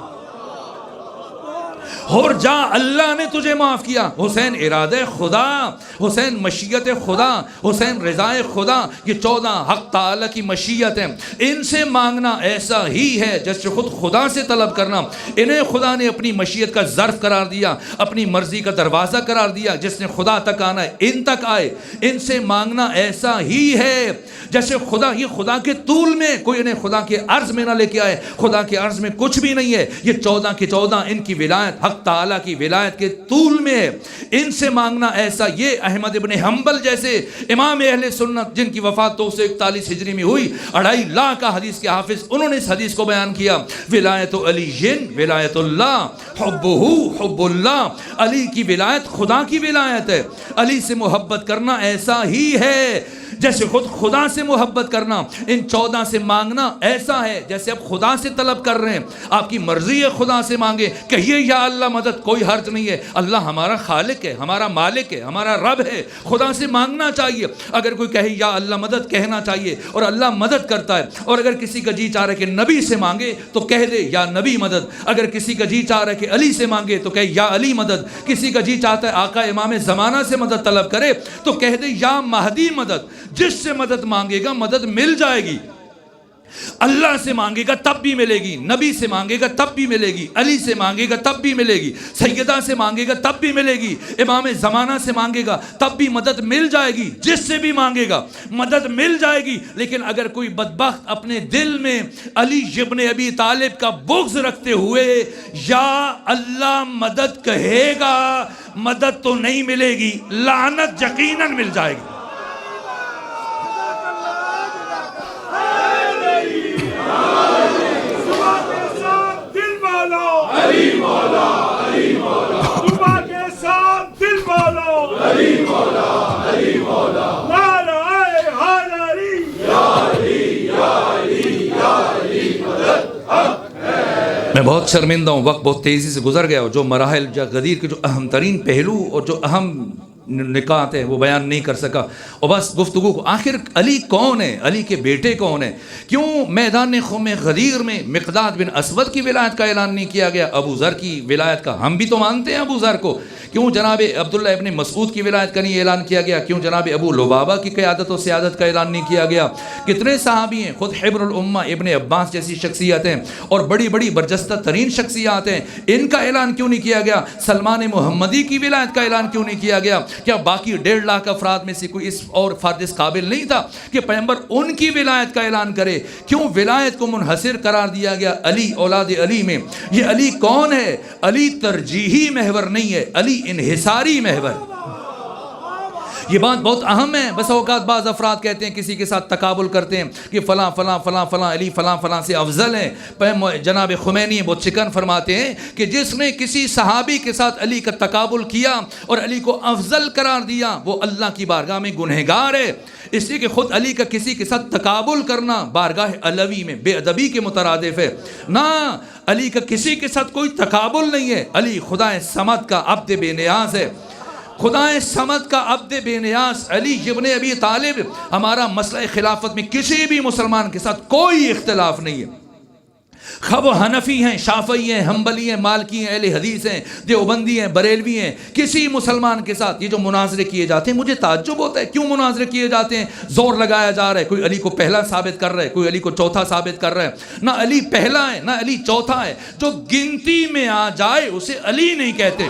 ہور جا، اللہ نے تجھے معاف کیا. حسین ارادہ خدا، حسین مشیت خدا، حسین رضائے خدا، یہ 14 حق تعالی کی مشیت ہیں. ان سے مانگنا ایسا ہی ہے جیسے خود خدا سے طلب کرنا. انہیں خدا نے اپنی مشیت کا ظرف قرار دیا، اپنی مرضی کا دروازہ قرار دیا. جس نے خدا تک آنا ہے ان تک آئے. ان سے مانگنا ایسا ہی ہے جیسے خدا، یہ خدا کے طول میں، کوئی انہیں خدا کے عرض میں نہ لے کے آئے. خدا کے عرض میں کچھ بھی نہیں ہے. یہ 14 کے 14 ان کی ولایت حق تعالیٰ کی ولایت کے طول میں ہے. ان سے مانگنا ایسا. یہ احمد ابن حنبل جیسے امام اہل سنت جن کی وفات 241 ہجری میں ہوئی، 2.5 لاکھ کا حدیث کے حافظ، انہوں نے اس حدیث کو بیان کیا. ولایت علی ولایت اللہ، حبہ حب اللہ. علی کی ولایت خدا کی ولایت ہے. علی سے محبت کرنا ایسا ہی ہے جیسے خود خدا سے محبت کرنا. ان 14 سے مانگنا ایسا ہے جیسے اب خدا سے طلب کر رہے ہیں. آپ کی مرضی ہے خدا سے مانگے، کہیے یا اللہ مدد، کوئی حرج نہیں ہے. اللہ ہمارا خالق ہے، ہمارا مالک ہے، ہمارا رب ہے. خدا سے مانگنا چاہیے. اگر کوئی کہے یا اللہ مدد، کہنا چاہیے، اور اللہ مدد کرتا ہے. اور اگر کسی کا جی چاہ رہا ہے کہ نبی سے مانگے تو کہہ دے یا نبی مدد. اگر کسی کا جی چاہ رہا ہے کہ علی سے مانگے تو کہے یا علی مدد. کسی کا جی چاہتا ہے آقا امام زمانہ سے مدد طلب کرے تو کہہ دے یا مہدی مدد. جس سے مدد مانگے گا مدد مل جائے گی. اللہ سے مانگے گا تب بھی ملے گی، نبی سے مانگے گا تب بھی ملے گی، علی سے مانگے گا تب بھی ملے گی، سیدہ سے مانگے گا تب بھی ملے گی، امام زمانہ سے مانگے گا تب بھی مدد مل جائے گی. جس سے بھی مانگے گا مدد مل جائے گی. لیکن اگر کوئی بدبخت اپنے دل میں علی ابن ابی طالب کا بغض رکھتے ہوئے یا اللہ مدد کہے گا، مدد تو نہیں ملے گی، لعنت یقیناً مل جائے گی. علی مولا، علی مولا، صبح کے ساتھ دل بولو، علی مولا، علی مولا، نعرہ حیدری، یا علی، یا علی، یا علی مدد حق ہے. میں بہت شرمندہ ہوں، وقت بہت تیزی سے گزر گیا اور جو مراحل غدیر کے جو اہم ترین پہلو اور جو اہم نکات ہیں وہ بیان نہیں کر سکا. اور بس گفتگو کو آخر علی کون ہے، علی کے بیٹے کون ہیں، کیوں میدان خم غدیر میں مقداد بن اسود کی ولایت کا اعلان نہیں کیا گیا، ابو ذر کی ولایت کا؟ ہم بھی تو مانتے ہیں ابو ذر کو. کیوں جناب عبداللہ ابن مسعود کی ولایت کا نہیں اعلان کیا گیا؟ کیوں جناب ابو لبابہ کی قیادت و سیادت کا اعلان نہیں کیا گیا؟ کتنے صحابی ہیں، خود حبر الامہ ابن عباس جیسی شخصیتیں اور بڑی بڑی برجستہ ترین شخصیات ہیں، ان کا اعلان کیوں نہیں کیا گیا؟ سلمان محمدی کی ولایت کا اعلان کیوں نہیں کیا گیا؟ کیا باقی 1.5 لاکھ افراد میں سے کوئی اس اور فرد اس قابل نہیں تھا کہ پیغمبر ان کی ولایت کا اعلان کرے؟ کیوں ولایت کو منحصر قرار دیا گیا علی اولاد علی میں؟ یہ علی کون ہے؟ علی ترجیحی محور نہیں ہے، علی انحصاری محور. یہ بات بہت اہم ہے. بس اوقات بعض افراد کہتے ہیں، کسی کے ساتھ تقابل کرتے ہیں کہ فلاں فلاں فلاں فلاں علی فلاں فلاں سے افضل ہیں. جناب خمینی بہت چکن فرماتے ہیں کہ جس نے کسی صحابی کے ساتھ علی کا تقابل کیا اور علی کو افضل قرار دیا وہ اللہ کی بارگاہ میں گنہگار ہے. اس لیے کہ خود علی کا کسی کے ساتھ تقابل کرنا بارگاہ علوی میں بے ادبی کے مترادف ہے. نہ، علی کا کسی کے ساتھ کوئی تقابل نہیں ہے. علی خدا صمد کا عبد بے نیاز ہے، خدا صمد کا عبد بے نیاز. علی ابن ابی طالب، ہمارا مسئلہ خلافت میں کسی بھی مسلمان کے ساتھ کوئی اختلاف نہیں ہے. خب و حنفی ہیں، شافعی ہیں، حنبلی ہیں، مالکی ہیں، اہل حدیث ہیں، دیوبندی ہیں، بریلوی ہیں، کسی مسلمان کے ساتھ یہ جو مناظرے کیے جاتے ہیں مجھے تعجب ہوتا ہے کیوں مناظرے کیے جاتے ہیں. زور لگایا جا رہا ہے، کوئی علی کو پہلا ثابت کر رہا ہے، کوئی علی کو چوتھا ثابت کر رہا ہے. نہ علی پہلا ہے نہ علی چوتھا ہے. جو گنتی میں آ جائے اسے علی نہیں کہتے.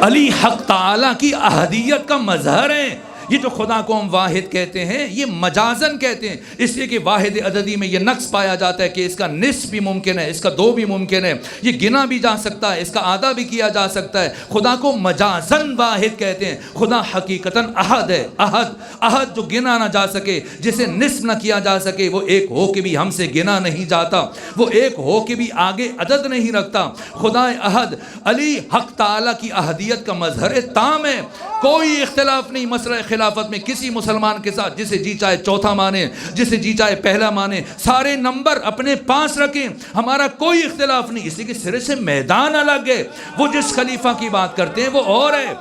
علی حق تعالیٰ کی احدیت کا مظہر ہے. یہ جو خدا کو ہم واحد کہتے ہیں یہ مجازن کہتے ہیں، اس لیے کہ واحد عددی میں یہ نقص پایا جاتا ہے کہ اس کا نصف بھی ممکن ہے، اس کا 2 بھی ممکن ہے، یہ گنا بھی جا سکتا ہے، اس کا آدھا بھی کیا جا سکتا ہے۔ خدا کو مجازن واحد کہتے ہیں۔ خدا حقیقتاً احد ہے، احد جو گنا نہ جا سکے، جسے نصف نہ کیا جا سکے، وہ ایک ہو کے بھی ہم سے گنا نہیں جاتا، وہ ایک ہو کے بھی آگے عدد نہیں رکھتا۔ خدا احد علی حق تعالیٰ کی احدیت کا مظہر تام ہے، کوئی اختلاف نہیں مسئلہ خلافت میں کسی مسلمان کے ساتھ، جسے جی چاہے چوتھا مانے، جسے جی چاہے پہلا مانے، سارے نمبر اپنے پاس رکھیں، ہمارا کوئی اختلاف نہیں، اس لیے کہ سرے سے میدان الگ ہے۔ وہ جس خلیفہ کی بات کرتے ہیں وہ اور ہے،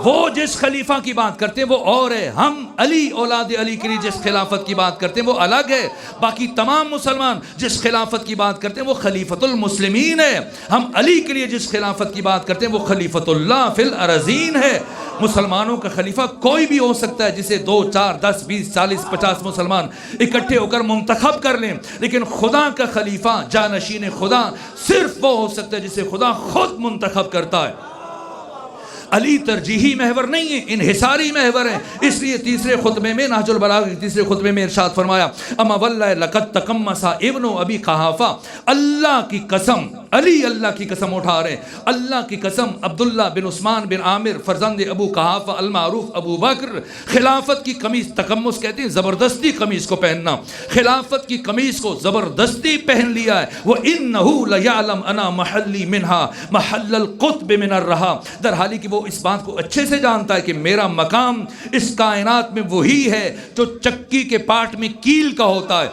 وہ جس خلیفہ کی بات کرتے ہیں وہ اور ہے، ہم علی اولاد علی کے لیے جس خلافت کی بات کرتے ہیں وہ الگ ہے، باقی تمام مسلمان جس خلافت کی بات کرتے ہیں وہ خلیفۃ المسلمین ہے، ہم علی کے لیے جس خلافت کی بات کرتے ہیں وہ خلیفۃ اللہ فی الارضین ہے۔ مسلمانوں کا خلیفہ کوئی بھی ہو سکتا ہے، جسے 2 4 10 20 40 50 مسلمان اکٹھے ہو کر منتخب کر لیں، لیکن خدا کا خلیفہ جانشین خدا صرف وہ ہو سکتا ہے جسے خدا خود منتخب کرتا ہے۔ علی ترجیحی محور نہیں ہے، انحصاری محور ہے۔ اس لیے تیسرے خطبے میں نہج البلاغہ کے تیسرے خطبے میں ارشاد فرمایا، اما واللہ لقد تقمص ابن ابی قحافہ، اللہ کی قسم، علی اللہ کی قسم اٹھا رہے ہیں، اللہ کی قسم، عبداللہ بن عثمان بن عامر فرزند ابو قحافہ المعروف ابو بکر، خلافت کی قمیص، تقمص کہتے ہیں زبردستی قمیص کو پہننا، خلافت کی قمیص کو زبردستی پہن لیا ہے۔ وَإِنَّهُ لَيَعْلَمْ أَنَا مَحَلِّي مِنْهَا مَحَلَّ الْقُطْبِ مِنَ الرَّحَى، در حالی کہ وہ اس بات کو اچھے سے جانتا ہے کہ میرا مقام اس کائنات میں وہی ہے جو چکی کے پاٹ میں کیل کا ہوتا ہے،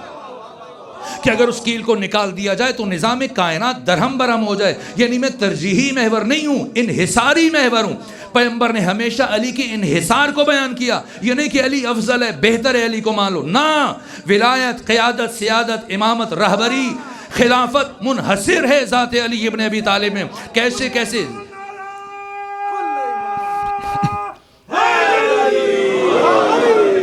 کہ اگر اس کیل کو نکال دیا جائے تو نظام کائنات درہم برہم ہو جائے۔ یعنی میں ترجیحی محور نہیں ہوں، انحصاری محور ہوں۔ پیغمبر نے ہمیشہ علی کے انحصار کو بیان کیا، یہ نہیں کہ علی افضل ہے، بہتر ہے، علی کو مان لو، نہ، ولایت، قیادت، سیادت، امامت، رہبری، خلافت منحصر ہے ذات علی ابن ابی طالب میں۔ کیسے کیسے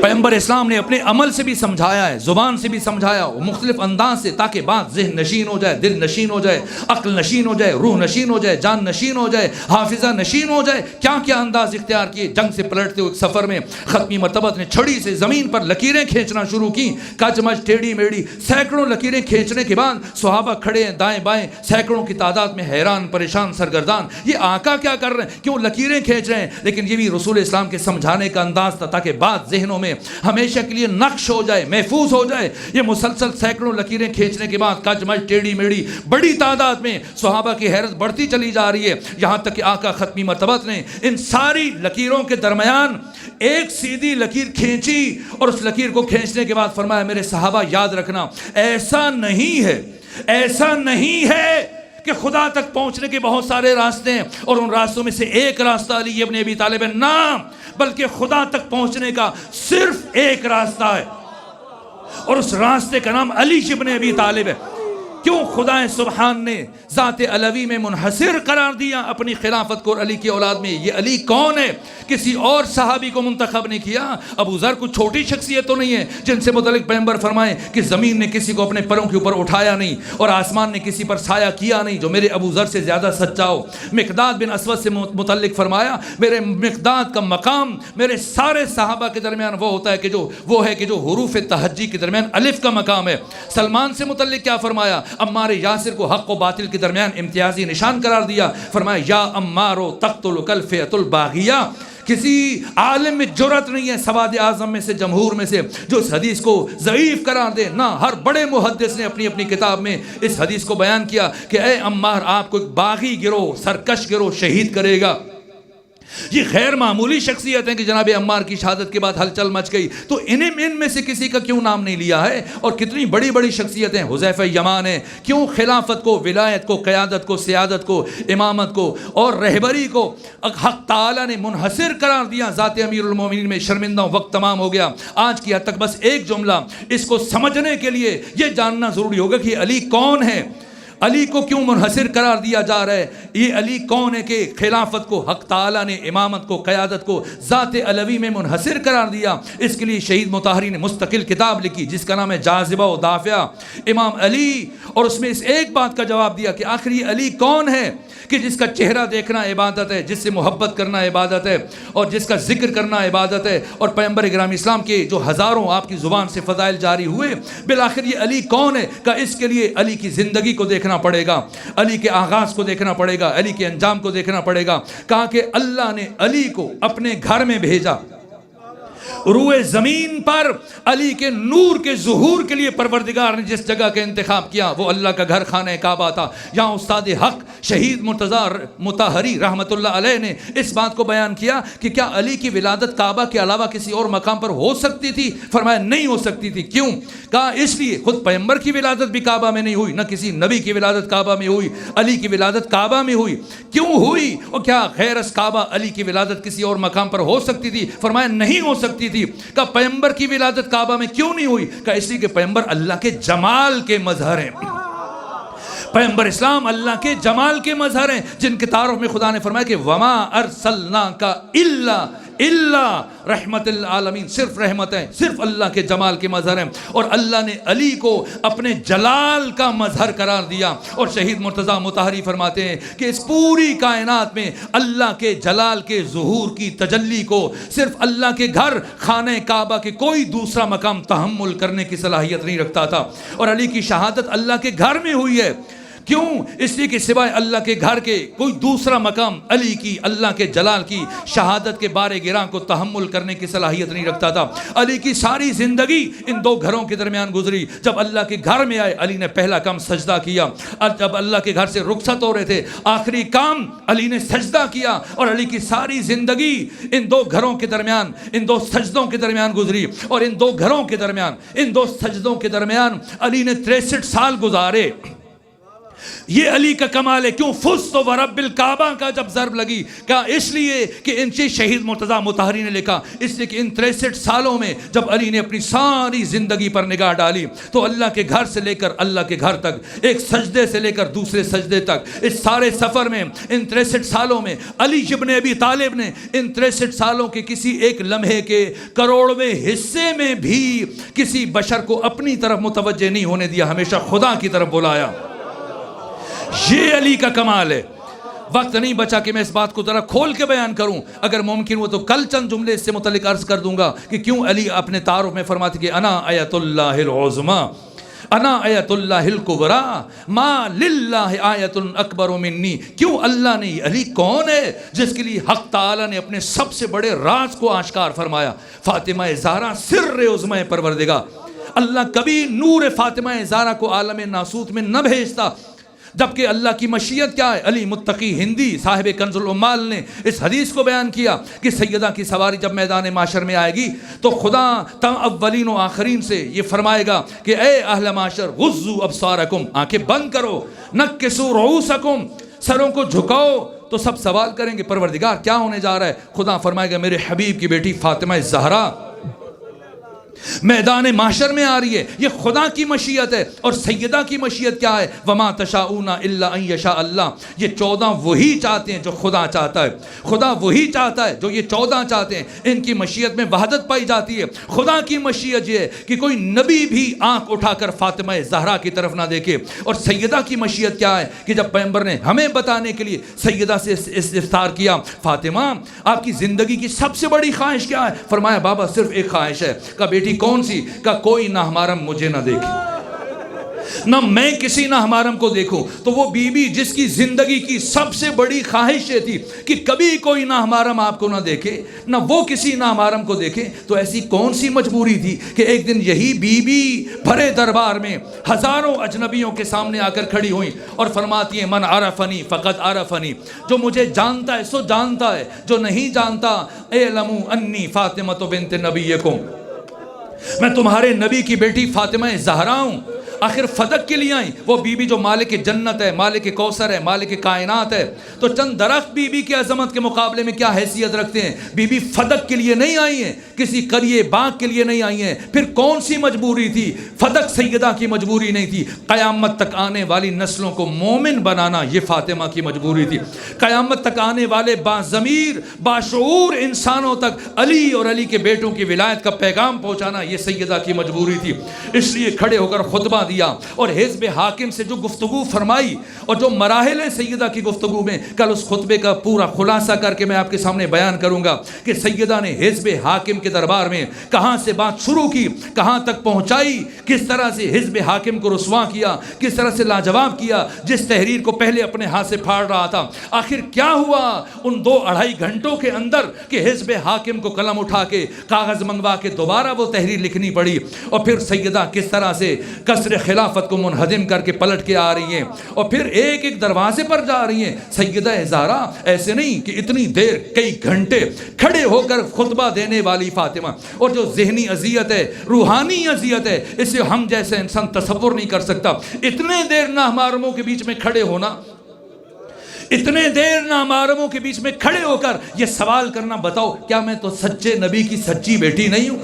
پیغمبر اسلام نے اپنے عمل سے بھی سمجھایا ہے، زبان سے بھی سمجھایا، مختلف انداز سے، تاکہ بات ذہن نشین ہو جائے، دل نشین ہو جائے، عقل نشین ہو جائے، روح نشین ہو جائے، جان نشین ہو جائے، حافظہ نشین ہو جائے۔ کیا کیا انداز اختیار کیے، جنگ سے پلٹتے ہوئے سفر میں ختمی مرتبہ نے چھڑی سے زمین پر لکیریں کھینچنا شروع کی، کچ مچ ٹیڑھی میڑھی سینکڑوں لکیریں کھینچنے کے بعد صحابہ کھڑے ہیں دائیں بائیں سینکڑوں کی تعداد میں، حیران پریشان سرگردان، یہ آقا کیا کر رہے ہیں، کیوں لکیریں کھینچ رہے ہیں؟ لیکن یہ بھی رسول اسلام کے سمجھانے کا انداز تھا، تاکہ بات ذہنوں میں ہمیشہ کے لیے نقش ہو جائے، محفوظ ہو جائے۔ یہ مسلسل سینکڑوں لکیریں کھینچنے کے بعد کج مج ٹیڑھی میڑھی بڑی تعداد میں صحابہ کی حیرت بڑھتی چلی جا رہی ہے، یہاں تک کہ آقا ختمی مرتبہ نے ان ساری لکیروں کے درمیان ایک سیدھی لکیر کھینچی، اور اس لکیر کو کھینچنے کے بعد فرمایا، میرے صحابہ یاد رکھنا، ایسا نہیں ہے کہ خدا تک پہنچنے کے بہت سارے راستے ہیں اور ان راستوں میں سے ایک راستہ علی ابن ابی طالب ہے، نہ، بلکہ خدا تک پہنچنے کا صرف ایک راستہ ہے، اور اس راستے کا نام علی ابن ابی طالب ہے۔ کیوں خدا سبحان نے ذات علوی میں منحصر قرار دیا اپنی خلافت کو علی کی اولاد میں؟ یہ علی کون ہے؟ کسی اور صحابی کو منتخب نہیں کیا۔ ابو ذر کوئی چھوٹی شخصیت تو نہیں ہے جن سے متعلق پیغمبر فرمائے کہ زمین نے کسی کو اپنے پروں کے اوپر اٹھایا نہیں اور آسمان نے کسی پر سایہ کیا نہیں جو میرے ابو ذر سے زیادہ سچا ہو۔ مقداد بن اسود سے متعلق فرمایا، میرے مقداد کا مقام میرے سارے صحابہ کے درمیان وہ ہوتا ہے کہ جو حروف تہجی کے درمیان الف کا مقام ہے۔ سلمان سے متعلق کیا فرمایا؟ عمار یاسر کو حق و باطل کے درمیان امتیازی نشان قرار دیا، فرمایا یا عمارو تقتلک الفئۃ الباغیہ۔ کسی عالم میں جرأت نہیں ہے سواد اعظم میں سے، جمہور میں سے، جو اس حدیث کو ضعیف قرار دے، نہ ہر بڑے محدث نے اپنی اپنی کتاب میں اس حدیث کو بیان کیا کہ اے عمار، آپ کو ایک باغی گروہ، سرکش گروہ شہید کرے گا۔ یہ غیر معمولی شخصیت ہیں کہ جناب عمار کی شہادت کے بعد ہلچل مچ گئی، تو ان میں سے کسی کا کیوں نام نہیں لیا ہے؟ اور کتنی بڑی بڑی شخصیتیں، حذیفہ یمان ہیں، کیوں خلافت کو، ولایت کو، قیادت کو، سیادت کو، امامت کو اور رہبری کو حق تعالی نے منحصر قرار دیا ذات امیر المومنین میں۔ شرمندہ وقت تمام ہو گیا، آج کی حد تک بس ایک جملہ، اس کو سمجھنے کے لیے یہ جاننا ضروری ہوگا کہ علی کون ہے۔ علی کو کیوں منحصر قرار دیا جا رہا ہے؟ یہ علی کون ہے کہ خلافت کو حق تعالیٰ نے، امامت کو، قیادت کو ذات علوی میں منحصر قرار دیا؟ اس کے لیے شہید مطہری نے مستقل کتاب لکھی جس کا نام ہے جاذبہ و دافعہ امام علی، اور اس میں اس ایک بات کا جواب دیا کہ آخر یہ علی کون ہے کہ جس کا چہرہ دیکھنا عبادت ہے، جس سے محبت کرنا عبادت ہے، اور جس کا ذکر کرنا عبادت ہے، اور پیغمبر گرامی اسلام کے جو ہزاروں آپ کی زبان سے فضائل جاری ہوئے، بالآخر یہ علی کون ہے؟ کہ اس کے لیے علی کی زندگی کو دیکھنا پڑے گا، علی کے آغاز کو دیکھنا پڑے گا، علی کے انجام کو دیکھنا پڑے گا۔ کہا کہ اللہ نے علی کو اپنے گھر میں بھیجا، روئے زمین پر علی کے نور کے ظہور کے لیے پروردگار نے جس جگہ کا انتخاب کیا وہ اللہ کا گھر خانہ کعبہ تھا۔ یہاں استاد حق شہید مرتضی مطہری رحمت اللہ علیہ نے اس بات کو بیان کیا کہ کیا علی کی ولادت کعبہ کے علاوہ کسی اور مقام پر ہو سکتی تھی؟ فرمایا نہیں ہو سکتی تھی۔ کیوں؟ کہا اس لیے خود پیغمبر کی ولادت بھی کعبہ میں نہیں ہوئی، نہ کسی نبی کی ولادت کعبہ میں ہوئی، علی کی ولادت کعبہ میں ہوئی۔ کیوں ہوئی؟ اور کیا غیر از کعبہ علی کی ولادت کسی اور مقام پر ہو سکتی تھی؟ فرمایا نہیں ہو سکتی تھی۔ کہ پیغمبر کی ولادت کعبہ میں کیوں نہیں ہوئی؟ کہ اس لیے کہ پیغمبر اللہ کے جمال کے مظہر ہیں، پیغمبر اسلام اللہ کے جمال کے مظہر ہیں، جن کے تعارف میں خدا نے فرمایا کہ وما ارسلناک الا رحمت العالمین، صرف رحمت ہے، صرف اللہ کے جمال کے مظہر ہیں، اور اللہ نے علی کو اپنے جلال کا مظہر قرار دیا۔ اور شہید مرتضی مطہری فرماتے ہیں کہ اس پوری کائنات میں اللہ کے جلال کے ظہور کی تجلی کو صرف اللہ کے گھر خانہ کعبہ کے کوئی دوسرا مقام تحمل کرنے کی صلاحیت نہیں رکھتا تھا، اور علی کی شہادت اللہ کے گھر میں ہوئی ہے۔ کیوں؟ اس لیے کہ سوائے اللہ کے گھر کے کوئی دوسرا مقام علی کی، اللہ کے جلال کی شہادت کے بارے گراں کو تحمل کرنے کی صلاحیت نہیں رکھتا تھا۔ علی کی ساری زندگی ان دو گھروں کے درمیان گزری۔ جب اللہ کے گھر میں آئے علی نے پہلا کام سجدہ کیا، اور جب اللہ کے گھر سے رخصت ہو رہے تھے آخری کام علی نے سجدہ کیا، اور علی کی ساری زندگی ان دو گھروں کے درمیان، ان دو سجدوں کے درمیان گزری، اور ان دو گھروں کے درمیان، ان دو سجدوں کے درمیان علی نے 63 سال گزارے۔ یہ علی کا کمال ہے۔ کیوں؟ فزت ورب الکعبہ کا جب ضرب لگی، کہا اس لیے کہ ان سے شہید مرتضی مطہری نے لکھا، اس لیے کہ ان 63 سالوں میں جب علی نے اپنی ساری زندگی پر نگاہ ڈالی تو اللہ کے گھر سے لے کر اللہ کے گھر تک، ایک سجدے سے لے کر دوسرے سجدے تک، اس سارے سفر میں ان 63 سالوں میں علی ابن ابی طالب نے ان 63 سالوں کے کسی ایک لمحے کے کروڑویں حصے میں بھی کسی بشر کو اپنی طرف متوجہ نہیں ہونے دیا، ہمیشہ خدا کی طرف بلایا۔ یہ علی کا کمال ہے۔ وقت نہیں بچا کہ میں اس بات کو ذرا کھول کے بیان کروں، اگر ممکن ہو تو کل چند جملے اس سے متعلق عرض کر دوں گا کہ کیوں علی اپنے تعارف میں فرماتے کہ انا آیت اللہ العظمیٰ، انا آیت اللہ الکبریٰ، ما للہ آیت اکبر منی۔ کیوں؟ اللہ نے، علی کون ہے جس کے لیے حق تعالیٰ نے اپنے سب سے بڑے راز کو آشکار فرمایا؟ فاطمہ زہرا سر عظمی پروردگار۔ اللہ کبھی نور فاطمہ زہرا کو عالم ناسوت میں نہ بھیجتا، جبکہ اللہ کی مشیت کیا ہے؟ علی متقی ہندی صاحب کنز العمال نے اس حدیث کو بیان کیا کہ سیدہ کی سواری جب میدان معاشر میں آئے گی تو خدا تم اولین و آخرین سے یہ فرمائے گا کہ اے اہل معاشر غضوا ابصارکم، آنکھیں بند کرو، نکسوا رؤوسکم، سروں کو جھکاؤ۔ تو سب سوال کریں گے پروردگار کیا ہونے جا رہا ہے؟ خدا فرمائے گا میرے حبیب کی بیٹی فاطمہ زہرا میدان معاشر میں آ رہی ہے، یہ خدا کی مشیت ہے۔ اور سیدہ کی مشیت کیا ہے؟ وما تشاؤون الا ان یشاء اللہ، یہ 14 وہی چاہتے ہیں جو خدا چاہتا ہے، خدا وہی چاہتا ہے جو یہ 14 چاہتے ہیں۔ ان کی مشیت میں وحدت پائی جاتی ہے۔ خدا کی مشیت یہ ہے کہ کوئی نبی بھی آنکھ اٹھا کر فاطمہ زہرا کی طرف نہ دیکھے۔ اور سیدہ کی مشیت کیا ہے کہ جب پیغمبر نے ہمیں بتانے کے لیے سیدہ سے استفسار کیا، فاطمہ آپ کی زندگی کی سب سے بڑی خواہش کیا ہے؟ فرمایا بابا صرف ایک خواہش ہے۔ کہ بیٹی کون سی؟ کہ کوئی ناہمارم مجھے نہ دیکھے، نہ میں کسی ناہمارم کو دیکھوں۔ تو وہ بی بی جس کی زندگی کی سب سے بڑی خواہش یہ تھی کہ کبھی کوئی ناہمارم آپ کو نہ دیکھے، نہ وہ کسی ناہمارم کو دیکھے، تو ایسی کون سی مجبوری تھی کہ ایک دن یہی بی بی بھرے دربار میں ہزاروں اجنبیوں کے سامنے آ کر کھڑی ہوئیں اور فرماتی ہیں من عرفنی فقد عرفنی، جو مجھے جانتا ہے سو جانتا ہے، جو نہیں جانتا اعلموا انی فاطمہ بنت نبیکم، میں تمہارے نبی کی بیٹی فاطمہ زہرا ہوں۔ آخر فدق کے لیے آئیں؟ وہ بی بی جو مالک جنت ہے، مالک کوثر ہے، مالک کائنات ہے، تو چند درخت بی بی کی عظمت کے مقابلے میں کیا حیثیت رکھتے ہیں؟ بی بی فدق کے لیے نہیں آئی ہیں، کسی قریے باغ کے لیے نہیں آئی ہیں، پھر کون سی مجبوری تھی؟ فدق سیدہ کی مجبوری نہیں تھی، قیامت تک آنے والی نسلوں کو مومن بنانا یہ فاطمہ کی مجبوری تھی، قیامت تک آنے والے باضمیر باشعور انسانوں تک علی اور علی کے بیٹوں کی ولایت کا پیغام پہنچانا یہ سیدہ کی مجبوری تھی۔ اس لیے کھڑے ہو کر خطبہ دیا اور حزب حاکم سے جو گفتگو فرمائی اور جو مراحل سیدہ کی گفتگو میں، کل اس خطبے کا پورا خلاصہ کر کے میں آپ کے سامنے بیان کروں گا کہ سیدہ نے حزب حاکم کے دربار میں کہاں سے بات شروع کی، کہاں تک پہنچائی، کس طرح سے حزب حاکم کو رسوا کیا، کس طرح سے لاجواب کیا، جس تحریر کو پہلے اپنے ہاتھ سے پھاڑ رہا تھا۔ آخر کیا ہوا ان 2-2.5 گھنٹوں کے اندر کہ حزب حاکم کو قلم اٹھا کے کاغذ منگوا کے دوبارہ وہ تحریر لکھنی پڑی، اور پھر سیدہ کس طرح سے قصر خلافت کو منہدم کر کے پلٹ کے آ رہی ہیں اور پھر ایک ایک دروازے پر جا رہی ہیں۔ سیدہ زہرا ایسے نہیں کہ اتنی دیر کئی گھنٹے کھڑے ہو کر خطبہ دینے والی فاطمہ، اور جو ذہنی اذیت ہے، روحانی اذیت ہے، اسے ہم جیسے انسان تصور نہیں کر سکتا۔ اتنے دیر نامحرموں کے بیچ میں کھڑے ہونا، اتنے دیر نامحرموں کے بیچ میں کھڑے ہو کر یہ سوال کرنا، بتاؤ کیا میں تو سچے نبی کی سچی بیٹی نہیں ہوں؟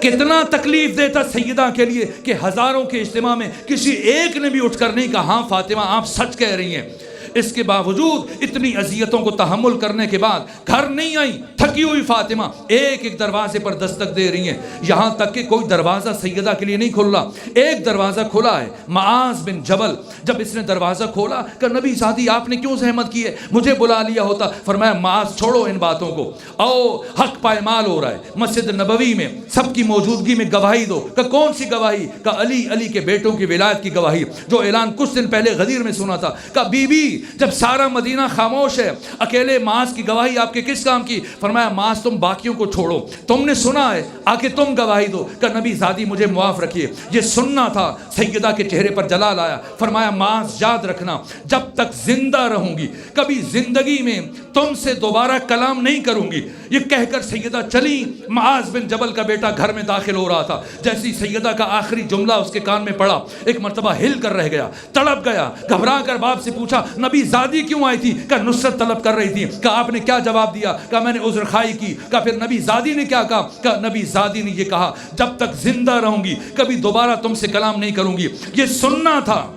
کتنا تکلیف دیتا سیدہ کے لیے کہ ہزاروں کے اجتماع میں کسی ایک نے بھی اٹھ کر نہیں کہا ہاں فاطمہ آپ سچ کہہ رہی ہیں۔ اس کے باوجود اتنی اذیتوں کو تحمل کرنے کے بعد گھر نہیں آئی، تھکی ہوئی فاطمہ ایک ایک دروازے پر دستک دے رہی ہیں، یہاں تک کہ کوئی دروازہ سیدہ کے لیے نہیں کھل رہا۔ ایک دروازہ کھلا ہے، معاذ بن جبل، جب اس نے دروازہ کھولا کہ نبی زادی آپ نے کیوں زحمت کی ہے، مجھے بلا لیا ہوتا۔ فرمایا معاذ چھوڑو ان باتوں کو، آؤ حق پائمال ہو رہا ہے، مسجد نبوی میں سب کی موجودگی میں گواہی دو۔ کہ کون سی گواہی؟ کہ علی کے بیٹوں کی ولایت کی گواہی، جو اعلان کچھ دن پہلے غدیر میں سنا تھا۔ کہ بی بی جب سارا مدینہ خاموش ہے، اکیلے معاذ کی گواہی آپ کے کس کام کی؟ فرمایا معاذ تم باقیوں کو چھوڑو، تم نے سنا ہے، آ کے تم گواہی دو کہ نبی زادی مجھے معاف رکھیے۔ یہ سننا تھا، سیدہ کے چہرے پر جلال آیا۔ فرمایا معاذ یاد رکھنا، جب تک زندہ رہوں گی کبھی زندگی میں تم سے دوبارہ کلام نہیں کروں گی۔ یہ کہہ کر سیدہ چلی۔ معاذ بن جبل کا بیٹا گھر میں داخل ہو رہا تھا، جیسی سیدہ کا آخری جملہ اس کے کان میں پڑا، ایک مرتبہ ہل کر رہ گیا، تڑپ گیا، گھبرا کر باپ سے پوچھا نبی زادی کیوں آئی تھی؟ کہ نصرت طلب کر رہی تھی۔ کہ آپ نے کیا جواب دیا؟ کہ میں نے عذر خواہی کی۔ کہ پھر نبی زادی نے کیا کہا؟ کہ نبی زادی نے یہ کہا جب تک زندہ رہوں گی کبھی دوبارہ تم سے کلام نہیں کروں گی۔ یہ سننا تھا۔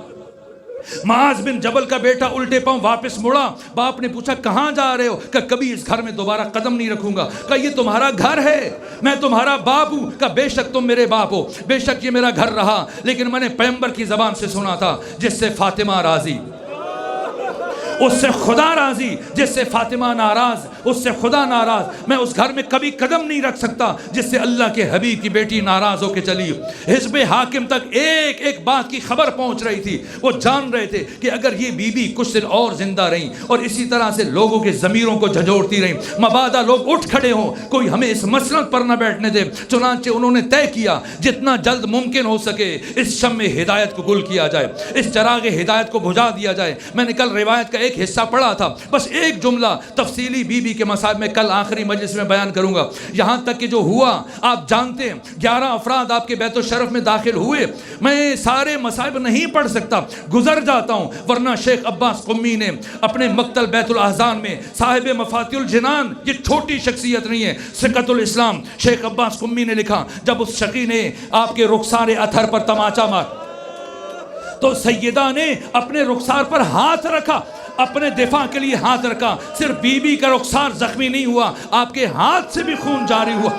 معاذ بن جبل کا بیٹا الٹے پاؤں واپس مڑا، باپ نے پوچھا کہاں جا رہے ہو؟ کہ کبھی اس گھر میں دوبارہ قدم نہیں رکھوں گا۔ کہ یہ تمہارا گھر ہے، میں تمہارا باپ ہوں۔ کہ بے شک تم میرے باپ ہو، بے شک یہ میرا گھر رہا، لیکن میں نے پیغمبر کی زبان سے سنا تھا جس سے فاطمہ راضی اس سے خدا راضی، جس سے فاطمہ ناراض اس سے خدا ناراض۔ میں اس گھر میں کبھی قدم نہیں رکھ سکتا جس سے اللہ کے حبیب کی بیٹی ناراض ہو کے چلی۔ حزب حاکم تک ایک ایک بات کی خبر پہنچ رہی تھی، وہ جان رہے تھے کہ اگر یہ بی بی کچھ دن اور زندہ رہیں اور اسی طرح سے لوگوں کے ضمیروں کو جھنجھوڑتی رہیں، مبادا لوگ اٹھ کھڑے ہوں، کوئی ہمیں اس مسلط پر نہ بیٹھنے دے۔ چنانچہ انہوں نے طے کیا جتنا جلد ممکن ہو سکے اس شمع ہدایت کو گل کیا جائے، اس چراغ ہدایت کو بجھا دیا جائے۔ میں نے کل روایت کا ایک حصہ پڑھا تھا، بس ایک جملہ تفصیلی بی بی کے مصائب میں کل آخری مجلس میں بیان کروں گا۔ یہاں تک کہ جو ہوا آپ جانتے ہیں، 11 افراد آپ کے بیت الشرف میں داخل ہوئے۔ میں سارے مصائب نہیں پڑھ سکتا، گزر جاتا ہوں، ورنہ شیخ عباس قمی نے اپنے مقتل بیت الاحزان میں صاحب مفاتیح الجنان، یہ چھوٹی شخصیت نہیں ہے، سقۃ الاسلام شیخ عباس قمی نے لکھا جب اس شقی نے آپ کے رخسار اطہر پر تماچا مار تو سیدہ نے اپنے رخسار پر ہاتھ رکھا، اپنے دفاع کے لیے ہاتھ رکھا۔ صرف بی بی کا رخسار زخمی نہیں ہوا، آپ کے ہاتھ سے بھی خون جاری ہوا۔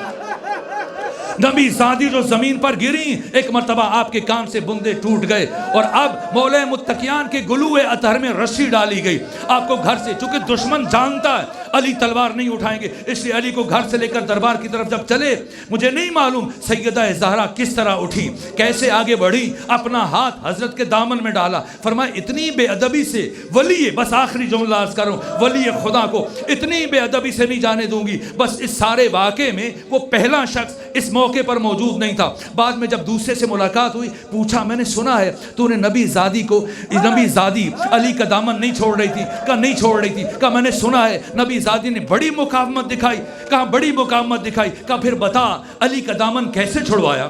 نبی زادی جو زمین پر گری، ایک مرتبہ آپ کے کان سے بندے ٹوٹ گئے اور اب مولا متقیان کے گلوئے اطہر میں رسی ڈالی گئی۔ آپ کو گھر سے، چونکہ دشمن جانتا ہے علی تلوار نہیں اٹھائیں گے، اس لیے علی کو گھر سے لے کر دربار کی طرف جب چلے، مجھے نہیں معلوم سیدہ زہرا کس طرح اٹھی، کیسے آگے بڑھی، اپنا ہاتھ حضرت کے دامن میں ڈالا۔ فرمایا اتنی بے ادبی سے ولی، بس آخری جملہ عرض کروں، ولی خدا کو اتنی بے ادبی سے نہیں جانے دوں گی۔ بس اس سارے واقعے میں وہ پہلا شخص اس موقع پر موجود نہیں تھا۔ بعد میں جب دوسرے سے ملاقات ہوئی، پوچھا میں نے سنا ہے تو نے نبی زادی علی کا دامن نہیں چھوڑ رہی تھی؟ کہا نہیں چھوڑ رہی تھی۔ کہا میں نے سنا ہے نبی زادی نے بڑی مقاومت دکھائی۔ کہا بڑی مقاومت دکھائی۔ کہا پھر بتا علی کا دامن کیسے چھڑوایا؟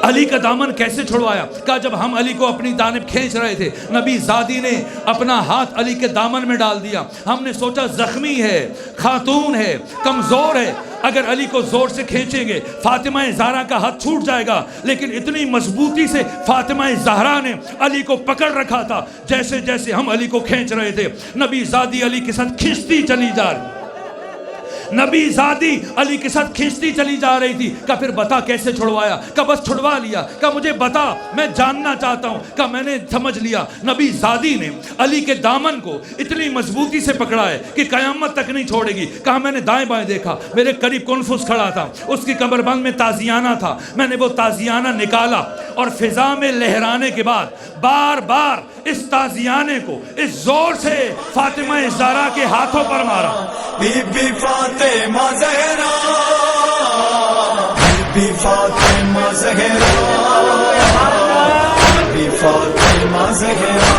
علی کا دامن کیسے چھڑوایا؟ کہا جب ہم علی کو اپنی جانب کھینچ رہے تھے، نبی زادی نے اپنا ہاتھ علی کے دامن میں ڈال دیا. ہم نے سوچا زخمی ہے، خاتون ہے، کمزور ہے، اگر علی کو زور سے کھینچیں گے فاطمہ زہرا کا ہاتھ چھوٹ جائے گا. لیکن اتنی مضبوطی سے فاطمہ زہرا نے علی کو پکڑ رکھا تھا. جیسے جیسے ہم علی کو کھینچ رہے تھے، نبی زادی علی کے ساتھ کھینچتی چلی جا رہی. نبی زادی علی کے ساتھ کھینچتی چلی جا رہی تھی. کہا پھر بتا کیسے چھڑوایا؟ کہا بس چھڑوا لیا. کہا مجھے بتا، میں جاننا چاہتا ہوں. کہا میں نے سمجھ لیا. نبی زادی نے علی کے دامن کو اتنی مضبوطی سے پکڑا ہے کہ قیامت تک نہیں چھوڑے گی. کہا میں نے دائیں بائیں دیکھا، میرے قریب کنفس کھڑا تھا، اس کی کمربند میں تازیانہ تھا. میں نے وہ تازیانہ نکالا اور فضا میں لہرانے کے بعد بار بار اس تازیانے کو اس زور سے فاطمہ زہرا کے ہاتھوں پر مارا. Bibi Fatima Zahra, Bibi Fatima Zahra, Bibi Fatima Zahra,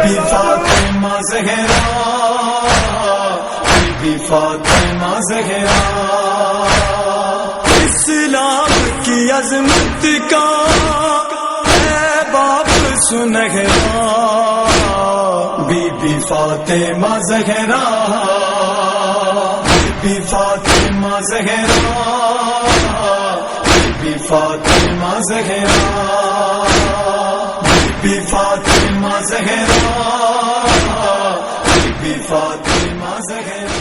Bibi Fatima Zahra, Bibi Fatima Zahra. اسلام کی عظمت کا ہے باب سنہرا، Bibi Fatima Zahra, Bibi Fatima Zahra, Bibi Fatima Zahra, Bibi Fatima Zahra, Bibi Fatima Zahra.